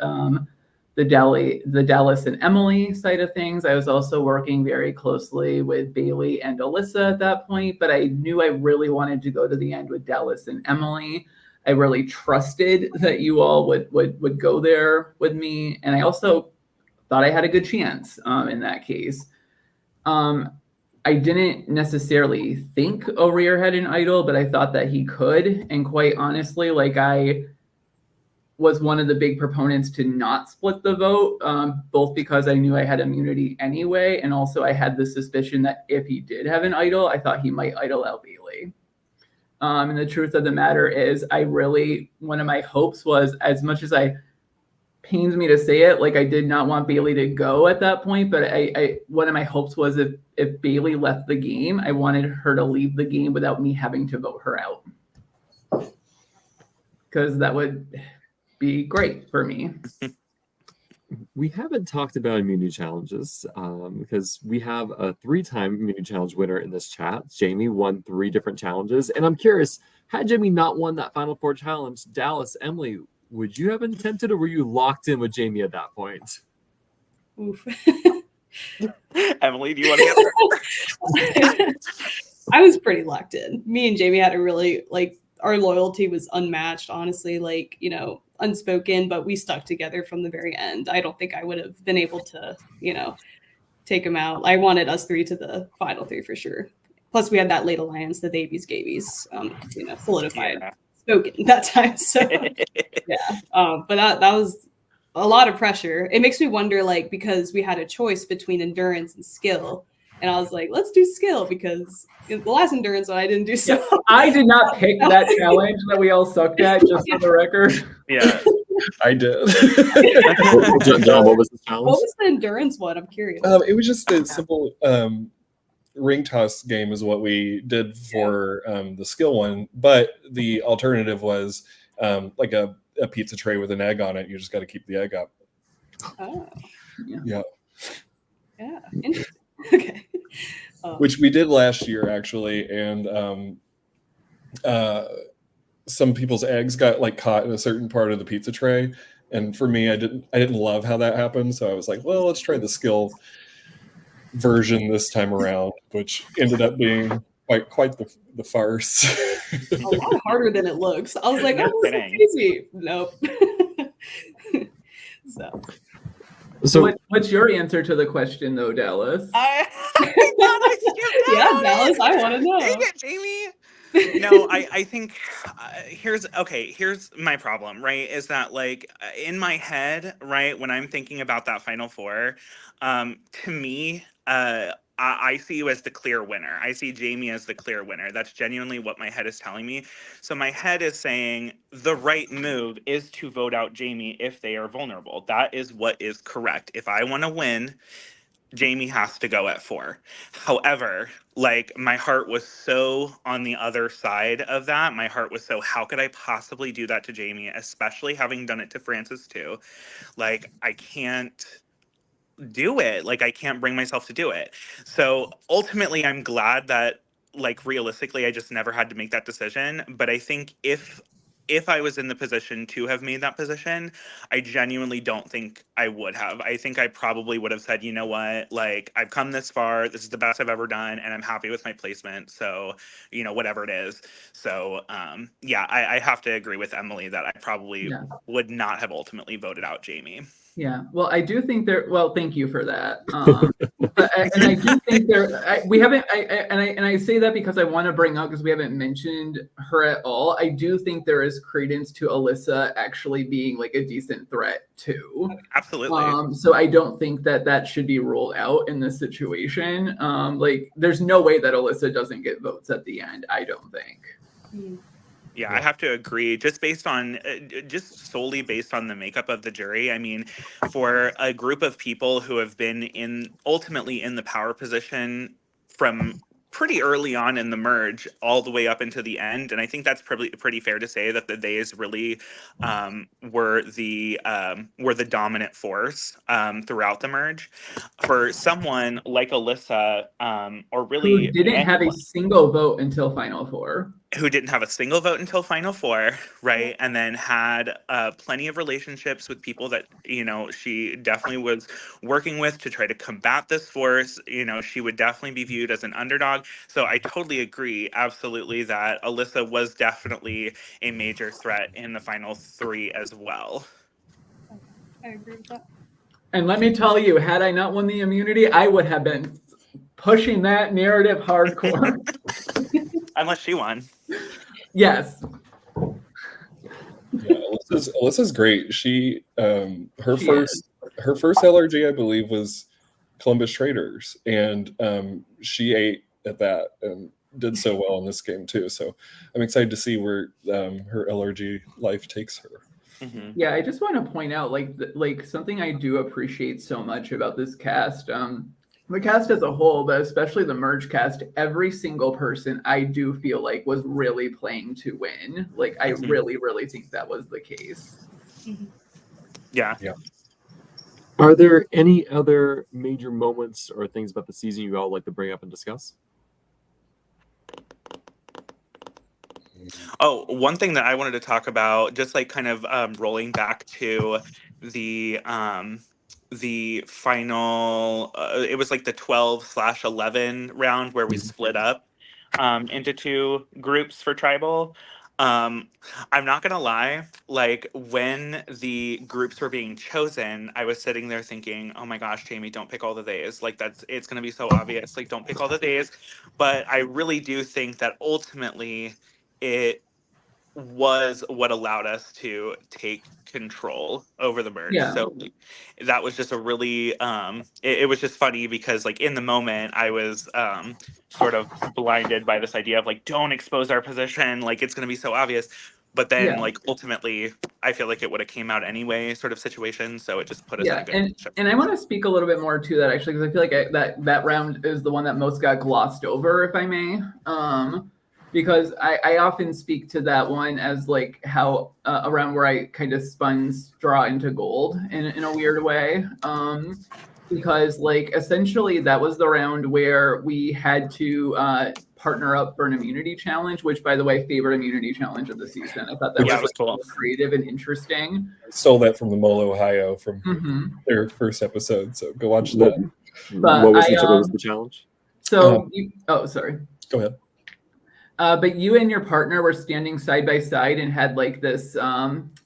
the Dallas and Emily side of things. I was also working very closely with Bailey and Alyssa at that point, but I knew I really wanted to go to the end with Dallas and Emily. I really trusted that you all would go there with me, and I also thought I had a good chance in that case. I didn't necessarily think O'Rear had an idol, but I thought that he could, and quite honestly, like I was one of the big proponents to not split the vote, both because I knew I had immunity anyway, and also I had the suspicion that if he did have an idol, I thought he might idol out Bailey. And the truth of the matter is, one of my hopes was, as much as pains me to say it, like I did not want Bailey to go at that point, but one of my hopes was if Bailey left the game, I wanted her to leave the game without me having to vote her out. Because that would be great for me. We haven't talked about immunity challenges because we have a 3-time immunity challenge winner in this chat. Jamie won 3 different challenges. And I'm curious, had Jamie not won that Final Four challenge, Dallas, Emily, would you have attempted, or were you locked in with Jamie at that point? Oof. Emily, do you want to get I was pretty locked in. Me and Jamie had a really, our loyalty was unmatched, honestly, unspoken, but we stuck together from the very end. I don't think I would have been able to, take him out. I wanted us 3 to the final 3 for sure. Plus, we had that late alliance, the Davies Gavies, solidified, spoken that time. So, yeah. But that was a lot of pressure. It makes me wonder, because we had a choice between endurance and skill. And I was like, let's do skill, because the last endurance one, I didn't do so. Yeah, I did not pick that challenge that we all sucked at, just for the record. Yeah, I did. John, what was the challenge? What was the endurance one? I'm curious. It was just a simple ring toss game is what we did for the skill one. But the alternative was like a pizza tray with an egg on it. You just got to keep the egg up. Oh. Yeah. Yeah. Interesting. Okay. Which we did last year, actually. And some people's eggs got caught in a certain part of the pizza tray. And for me, I didn't love how that happened. So I was like, well, let's try the skill version this time around, which ended up being quite the farce. A lot harder than it looks. I was like, No oh, this is kidding. easy. Nope. So what's your answer to the question, though, Dallas? I thought I skipped Yeah, out. Dallas, I want to know. Dang it, Jamie. No, I think here's my problem, right? Is that in my head, right, when I'm thinking about that Final Four, to me, I see you as the clear winner. I see Jamie as the clear winner. That's genuinely what my head is telling me. So my head is saying the right move is to vote out Jamie if they are vulnerable. That is what is correct. If I want to win, Jamie has to go at 4. However, my heart was so on the other side of that. My heart was so, how could I possibly do that to Jamie, especially having done it to Francis too? I can't do it. I can't bring myself to do it. So ultimately, I'm glad that realistically, I just never had to make that decision. But I think if I was in the position to have made that position, I genuinely don't think I would have. I think I probably would have said, you know what, I've come this far. This is the best I've ever done, and I'm happy with my placement. So, whatever it is. So, I have to agree with Emily that I probably would not have ultimately voted out Jamie. Yeah, well, I do think thank you for that. And I do think we haven't, and I say that because I want to bring up, because we haven't mentioned her at all. I do think there is credence to Alyssa actually being a decent threat too. Absolutely. So I don't think that should be ruled out in this situation. There's no way that Alyssa doesn't get votes at the end. I don't think. Yeah, I have to agree. Just solely based on the makeup of the jury. I mean, for a group of people who have been ultimately in the power position from pretty early on in the merge all the way up into the end, and I think that's pretty fair to say that the Days really were the dominant force throughout the merge. For someone like Alyssa, or really who didn't have a single vote until Final Four. who didn't have a single vote until Final Four, right? And then had plenty of relationships with people that, she definitely was working with to try to combat this force. She would definitely be viewed as an underdog. So I totally agree, absolutely, that Alyssa was definitely a major threat in the final three as well. I agree with that. And let me tell you, had I not won the immunity, I would have been pushing that narrative hardcore. Unless she won. Yes. Yeah, Alyssa's great. She her She first LRG, I believe, was Columbus Traders, and she ate at that and did so well in this game too. So I'm excited to see where her LRG life takes her. Mm-hmm. Yeah, I just want to point out like something I do appreciate so much about this cast. The cast as a whole, but especially the merge cast, every single person I do feel like was really playing to win. Like I really, really think that was the case. Yeah. Are there any other major moments or things about the season you all like to bring up and discuss? Oh, one thing that I wanted to talk about, just like kind of rolling back to the final, it was like the 12/11 round where we split up into two groups for tribal. I'm not gonna lie, like when the groups were being chosen, I was sitting there thinking, oh my gosh, Jamie, don't pick all the theys. Like it's gonna be so obvious. Like don't pick all the theys. But I really do think that ultimately it was what allowed us to take control over the merge. Yeah. So that was just a really it was just funny because like in the moment I was sort of blinded by this idea of like don't expose our position, like it's going to be so obvious. But then like ultimately I feel like it would have came out anyway sort of situation, so it just put us in a good position. And I want to speak a little bit more to that actually, because I feel like that round is the one that most got glossed over, if I may. Because I often speak to that one as like how around where I kind of spun straw into gold in a weird way. Because like essentially that was the round where we had to partner up for an immunity challenge, which by the way, favorite immunity challenge of the season. I thought that was cool, creative and interesting. I stole that from the Molo, Ohio from their first episode. So go watch that. But what was the challenge? So sorry. Go ahead. But you and your partner were standing side by side and had like this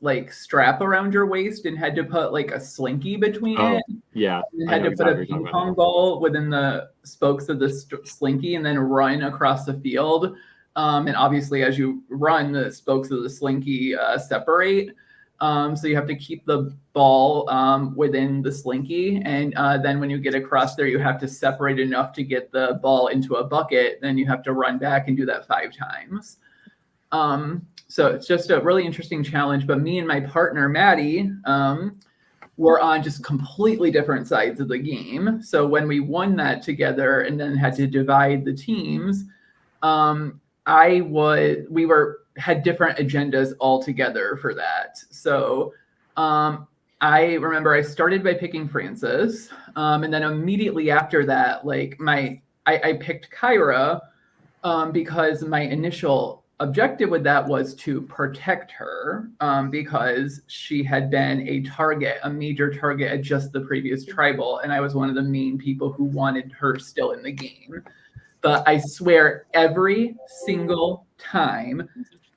like strap around your waist and had to put like a slinky between it. Yeah. And had to put a ping pong ball within the spokes of the slinky and then run across the field. And obviously as you run, the spokes of the slinky separate. So you have to keep the ball within the slinky. And then when you get across there, you have to separate enough to get the ball into a bucket. Then you have to run back and do that 5 times. So it's just a really interesting challenge. But me and my partner, Maddie, were on just completely different sides of the game. So when we won that together and then had to divide the teams, had different agendas altogether for that. So I remember I started by picking Frances. And then immediately after that, like I picked Kyra because my initial objective with that was to protect her because she had been a major target at just the previous tribal. And I was one of the main people who wanted her still in the game. But I swear every single time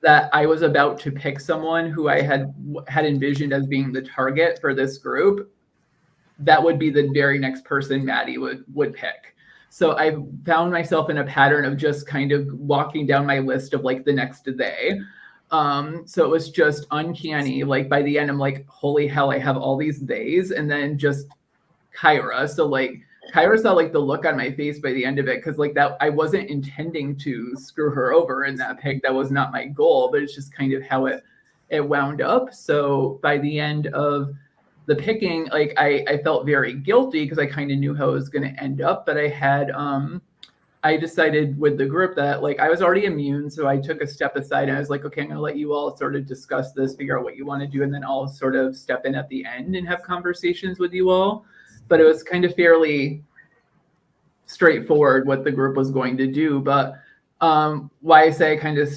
that I was about to pick someone who I had envisioned as being the target for this group, that would be the very next person Maddie would pick. So I found myself in a pattern of just kind of walking down my list of like the next day. So it was just uncanny. Like by the end, I'm like, holy hell, I have all these days. And then just Kyra. So like Kyra saw like the look on my face by the end of it, because like that I wasn't intending to screw her over in that pick. That was not my goal, but it's just kind of how it wound up. So by the end of the picking, like I felt very guilty because I kind of knew how it was going to end up. But I decided with the group that like I was already immune, so I took a step aside and I was like, okay, I'm going to let you all sort of discuss this, figure out what you want to do, and then I'll sort of step in at the end and have conversations with you all. But it was kind of fairly straightforward what the group was going to do. But why I say I kind of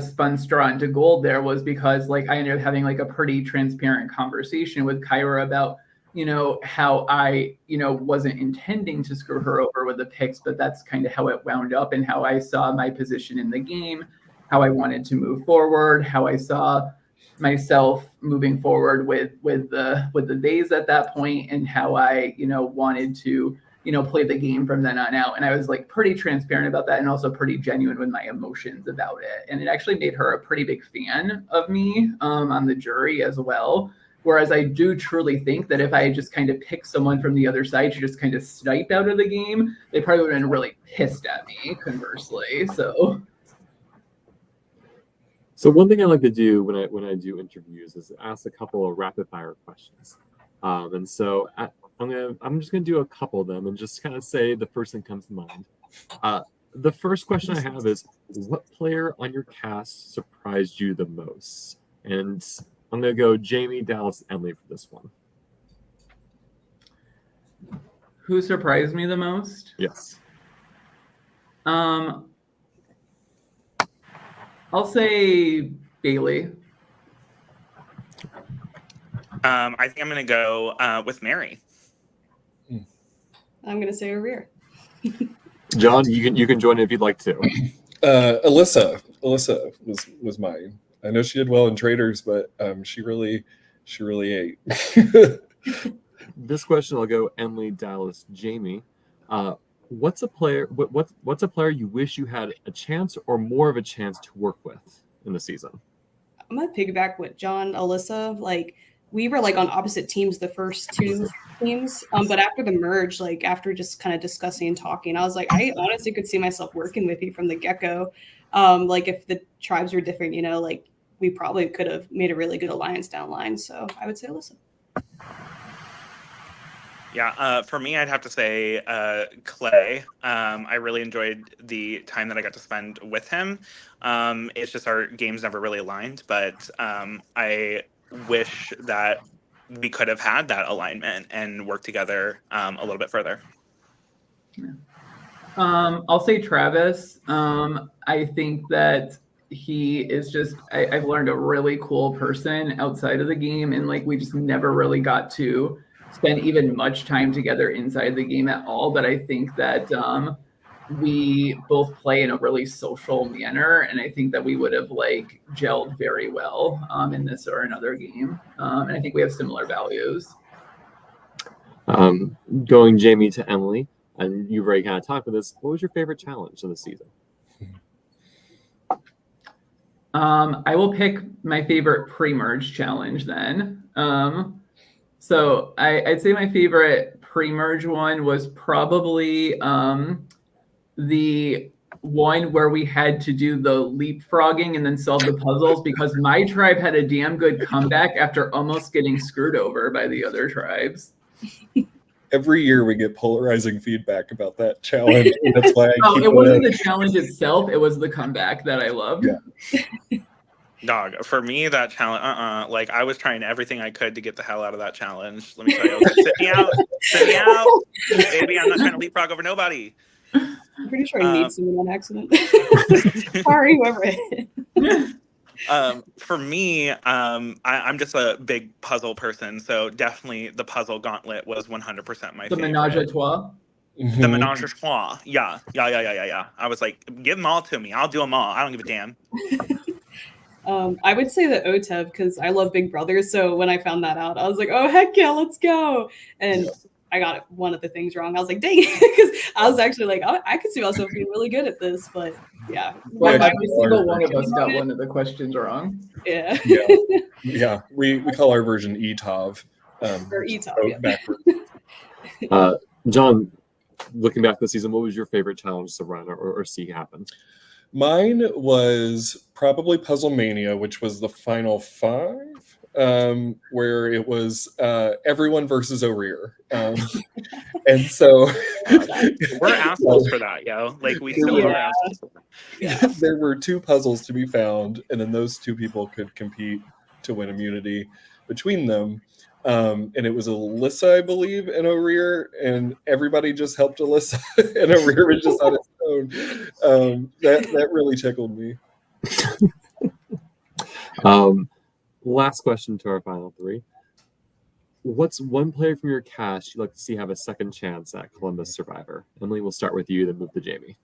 spun straw into gold there was because like I ended up having like a pretty transparent conversation with Kyra about, you know, how I, you know, wasn't intending to screw her over with the picks, but that's kind of how it wound up and how I saw my position in the game, how I wanted to move forward, how I saw myself moving forward with the days at that point, and how I, you know, wanted to, you know, play the game from then on out. And I was like pretty transparent about that and also pretty genuine with my emotions about it. And it actually made her a pretty big fan of me on the jury as well. Whereas I do truly think that if I had just kind of picked someone from the other side to just kind of snipe out of the game, they probably would have been really pissed at me, conversely. So one thing I like to do when I do interviews is ask a couple of rapid fire questions. And so I'm just gonna do a couple of them and just kind of say the first thing comes to mind. The first question I have is, what player on your cast surprised you the most? And I'm gonna go Jamie, Dallas, Emily for this one. Who surprised me the most? Yes. I'll say Bailey. I think I'm going to go with Mary. I'm gonna say Rear. John, you can join if you'd like to. Alyssa was mine. I know she did well in Traders, but she really ate. This question I'll go Emily, Dallas, Jamie. What's a player you wish you had a chance or more of a chance to work with in the season? I'm gonna piggyback with John, Alyssa. Like we were like on opposite teams the first two teams, but after the merge, like after just kind of discussing and talking, I was like, I honestly could see myself working with you from the get-go. Like if the tribes were different, you know, like we probably could have made a really good alliance down the line. So I would say Alyssa. Yeah, for me, I'd have to say Clay. I really enjoyed the time that I got to spend with him. It's just our games never really aligned, but I wish that we could have had that alignment and worked together a little bit further. Yeah. I'll say Travis. I think that he is just, I've learned a really cool person outside of the game, and like we just never really got to spend even much time together inside the game at all. But I think that we both play in a really social manner, and I think that we would have like gelled very well in this or another game. And I think we have similar values. Going Jamie to Emily, and you've already kind of talked about this. What was your favorite challenge of the season? I will pick my favorite pre-merge challenge then. So I'd say my favorite pre-merge one was probably the one where we had to do the leapfrogging and then solve the puzzles, because my tribe had a damn good comeback after almost getting screwed over by the other tribes. Every year we get polarizing feedback about that challenge. And that's why it wasn't the challenge itself; it was the comeback that I loved. Yeah. Dog, for me, that challenge, like I was trying everything I could to get the hell out of that challenge. Let me tell you, I was like, sit me out, baby. I'm not trying to leapfrog over nobody. I'm pretty sure I need someone on accident. Sorry, whoever it is. For me, I'm just a big puzzle person, so definitely the puzzle gauntlet was 100% my favorite. The menage a trois. The menage a trois. Yeah. I was like, give them all to me. I'll do them all. I don't give a damn. I would say the OTEV because I love Big Brother. So when I found that out, I was like, oh, heck yeah, let's go. And I got one of the things wrong. I was like, dang, because I was actually like, I could see myself being really good at this. But yeah. Well, every single one of us got one of the questions wrong. Yeah. Yeah. We call our version ETOV. Or ETOV, John, looking back this season, what was your favorite challenge to run or see happen? Mine was probably Puzzle Mania, which was the final 5, where it was everyone versus O'Rear. And so we're assholes for that, yo. Like we still are assholes. Yeah. There were 2 puzzles to be found, and then those 2 people could compete to win immunity between them. And it was Alyssa, I believe, and O'Rear, and everybody just helped Alyssa, and O'Rear was just on its That really tickled me. Last question to our final three. What's one player from your cast you'd like to see have a second chance at Columbus Survivor? Emily, we'll start with you, then move to Jamie.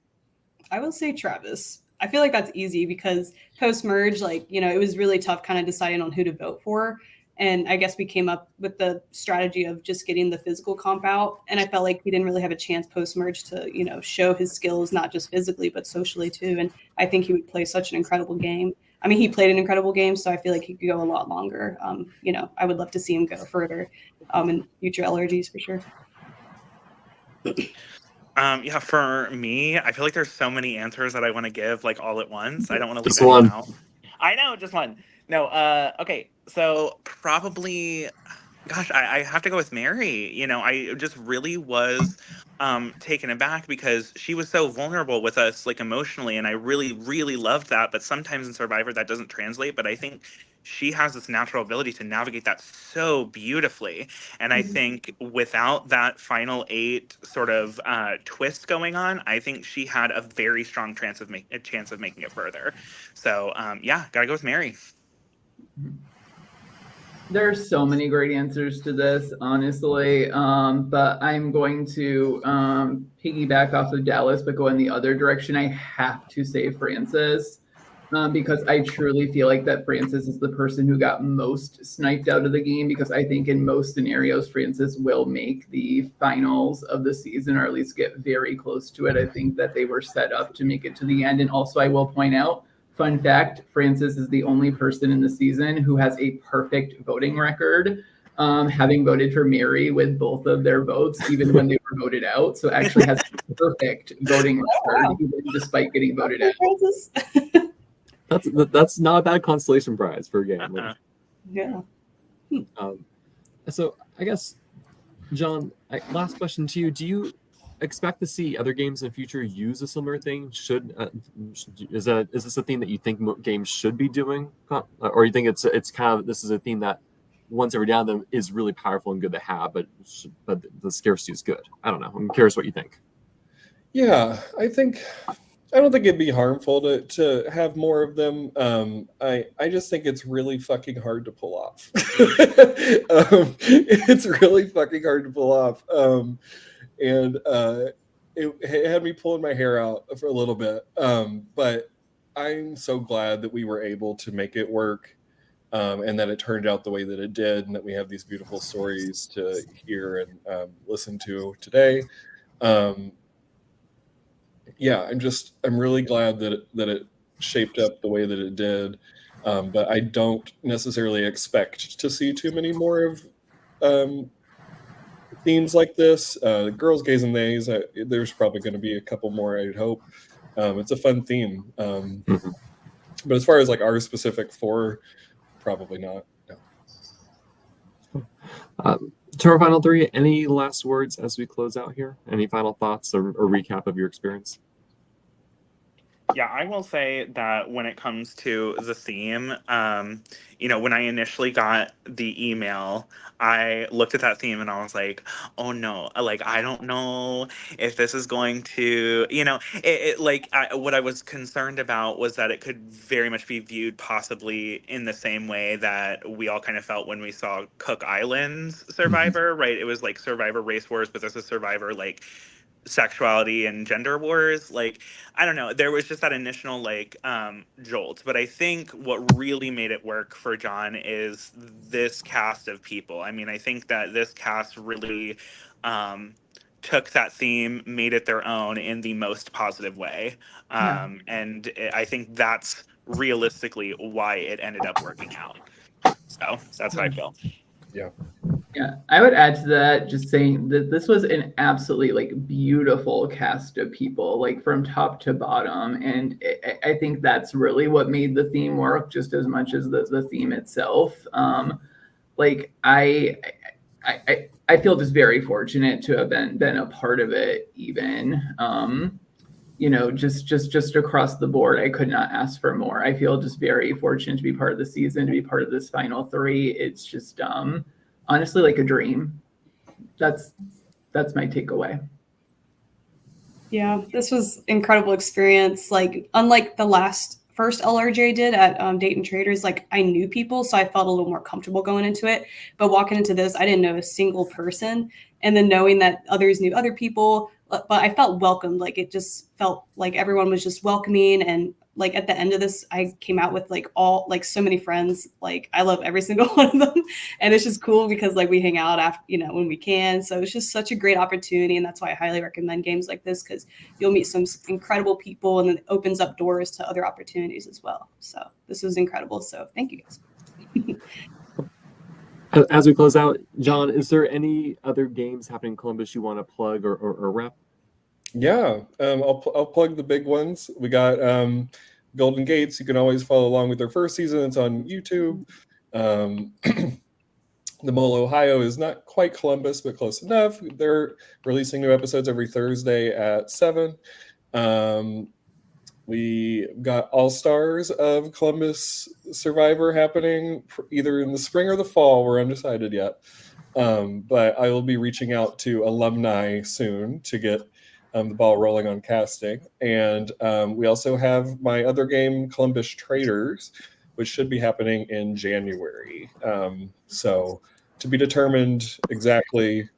I will say Travis. I feel like that's easy because post-merge, it was really tough kind of deciding on who to vote for. And I guess we came up with the strategy of just getting the physical comp out. And I felt like he didn't really have a chance post-merge to, show his skills, not just physically, but socially too. And I think he would play such an incredible game. I mean, he played an incredible game, so I feel like he could go a lot longer. I would love to see him go further in future LRGs for sure. Yeah, for me, I feel like there's so many answers that I want to give like all at once. I don't want to leave Just anyone one. out. I know, just one. No, okay. So probably, gosh, I have to go with Mary. I just really was taken aback because she was so vulnerable with us like emotionally, and I really, really loved that. But sometimes in Survivor that doesn't translate. But I think she has this natural ability to navigate that so beautifully. And I think without that final 8 sort of twist going on, I think she had a very strong chance of making it further. So yeah, gotta go with Mary. There are so many great answers to this, honestly, but I'm going to piggyback off of Dallas, but go in the other direction. I have to say Francis, because I truly feel like that Francis is the person who got most sniped out of the game, because I think in most scenarios, Francis will make the finals of the season, or at least get very close to it. I think that they were set up to make it to the end. And also, I will point out, fun fact, Francis is the only person in the season who has a perfect voting record, having voted for Mary with both of their votes, even when they were voted out. So actually has a perfect voting record, even despite getting voted out. That's not a bad consolation prize for a game. Yeah. So I guess, John, last question to you. Do you expect to see other games in the future use a similar thing? Is this a theme that you think games should be doing, or you think it's kind of, this is a theme that once every now and then is really powerful and good to have, but the scarcity is good? I don't know. I'm curious what you think. Yeah, I don't think it'd be harmful to have more of them. I just think it's really fucking hard to pull off. It's really fucking hard to pull off. And it had me pulling my hair out for a little bit. But I'm so glad that we were able to make it work, and that it turned out the way that it did, and that we have these beautiful stories to hear and listen to today. Yeah, I'm really glad that it shaped up the way that it did. But I don't necessarily expect to see too many more of themes like this. Girls, gays, and theys, there's probably going to be a couple more, I'd hope. It's a fun theme. But as far as like our specific 4, probably not. No. To our final 3, any last words as we close out here? Any final thoughts or recap of your experience? Yeah, I will say that when it comes to the theme, when I initially got the email, I looked at that theme and I was like, oh no, like, I don't know if this is going to, what I was concerned about was that it could very much be viewed possibly in the same way that we all kind of felt when we saw Cook Islands Survivor, right? It was like Survivor Race Wars, but this is Survivor, like, sexuality and gender wars. Like, I don't know, there was just that initial jolt. But I think what really made it work for John is this cast of people. I mean, I think that this cast really took that theme, made it their own in the most positive way. And I think that's realistically why it ended up working out. So that's how I feel. Yeah, I would add to that, just saying that this was an absolutely beautiful cast of people, from top to bottom, and I think that's really what made the theme work just as much as the theme itself. I feel just very fortunate to have been a part of it, even. Just across the board, I could not ask for more. I feel just very fortunate to be part of the season, to be part of this final 3. It's just honestly like a dream. That's my takeaway. Yeah, this was incredible experience. Like, unlike the first LRJ did at Dayton Traders, like I knew people, so I felt a little more comfortable going into it. But walking into this, I didn't know a single person, and then knowing that others knew other people, but I felt welcomed. Like it just felt like everyone was just welcoming, and like at the end of this, I came out with like so many friends. Like I love every single one of them, and it's just cool because like we hang out after when we can. So it's just such a great opportunity, and that's why I highly recommend games like this because you'll meet some incredible people, and then it opens up doors to other opportunities as well. So this was incredible. So thank you guys. As we close out, John, is there any other games happening in Columbus you want to plug or rep? Yeah, I'll plug the big ones. We got Golden Gates. You can always follow along with their first season. It's on YouTube. The Mole, Ohio is not quite Columbus, but close enough. They're releasing new episodes every Thursday at 7. We got All Stars of Columbus Survivor happening either in the spring or the fall. We're undecided yet. But I will be reaching out to alumni soon to get the ball rolling on casting. And we also have my other game, Columbus Traders, which should be happening in January. So to be determined exactly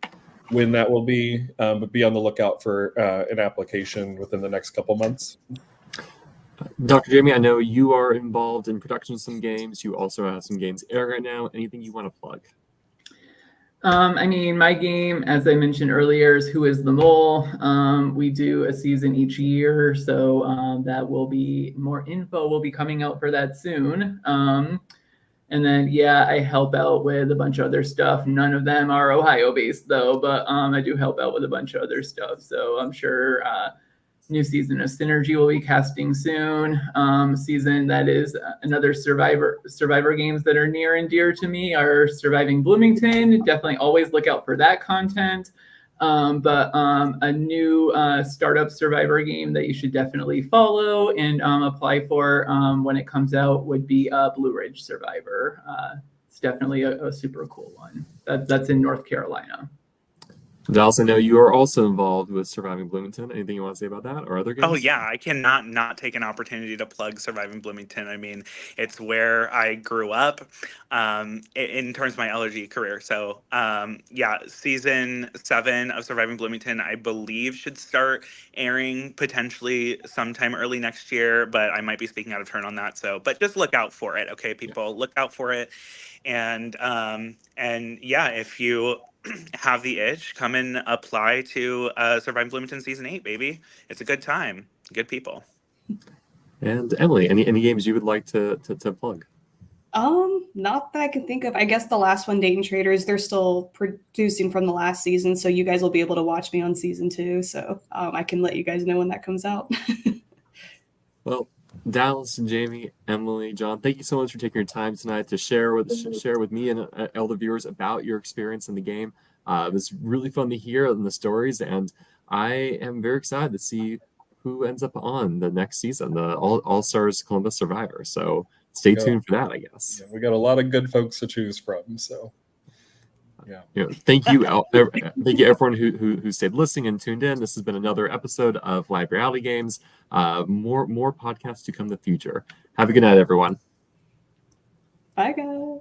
when that will be, but be on the lookout for an application within the next couple months. Dr. Jamie, I know you are involved in production of some games. You also have some games airing right now. Anything you want to plug? I mean, my game, as I mentioned earlier, is Who is the Mole? We do a season each year, so that will be more info will be coming out for that soon. And then, yeah, I help out with a bunch of other stuff. None of them are Ohio-based, though, but I do help out with a bunch of other stuff. So I'm sure new season of Synergy will be casting soon. Season that is another Survivor games that are near and dear to me are Surviving Bloomington. Definitely always look out for that content. But a new startup Survivor game that you should definitely follow and apply for when it comes out would be Blue Ridge Survivor. It's definitely a super cool one. That's in North Carolina. Dallas, I know you are also involved with Surviving Bloomington. Anything you want to say about that or other games? Oh yeah, I cannot not take an opportunity to plug Surviving Bloomington. I mean, it's where I grew up in terms of my LRG career. So yeah, season 7 of Surviving Bloomington, I believe, should start airing potentially sometime early next year, but I might be speaking out of turn on that. So, but just look out for it, okay, people, look out for it. And yeah, if you have the itch, come and apply to Surviving Bloomington season 8, baby. It's a good time. Good people. And Emily, any games you would like to plug? Not that I can think of. I guess the last one, Dayton Traders, they're still producing from the last season, so you guys will be able to watch me on season 2. So I can let you guys know when that comes out. Well, Dallas and Jamie, Emily, John, thank you so much for taking your time tonight to share with me and all the viewers about your experience in the game. It was really fun to hear in the stories, and I am very excited to see who ends up on the next season, the All Stars Columbus Survivor. So stay tuned for that, I guess. Yeah, we got a lot of good folks to choose from. So yeah, thank you everyone who stayed listening and tuned in. This has been another episode of Live Reality Games. More podcasts to come in the future. Have a good night, everyone. Bye, guys.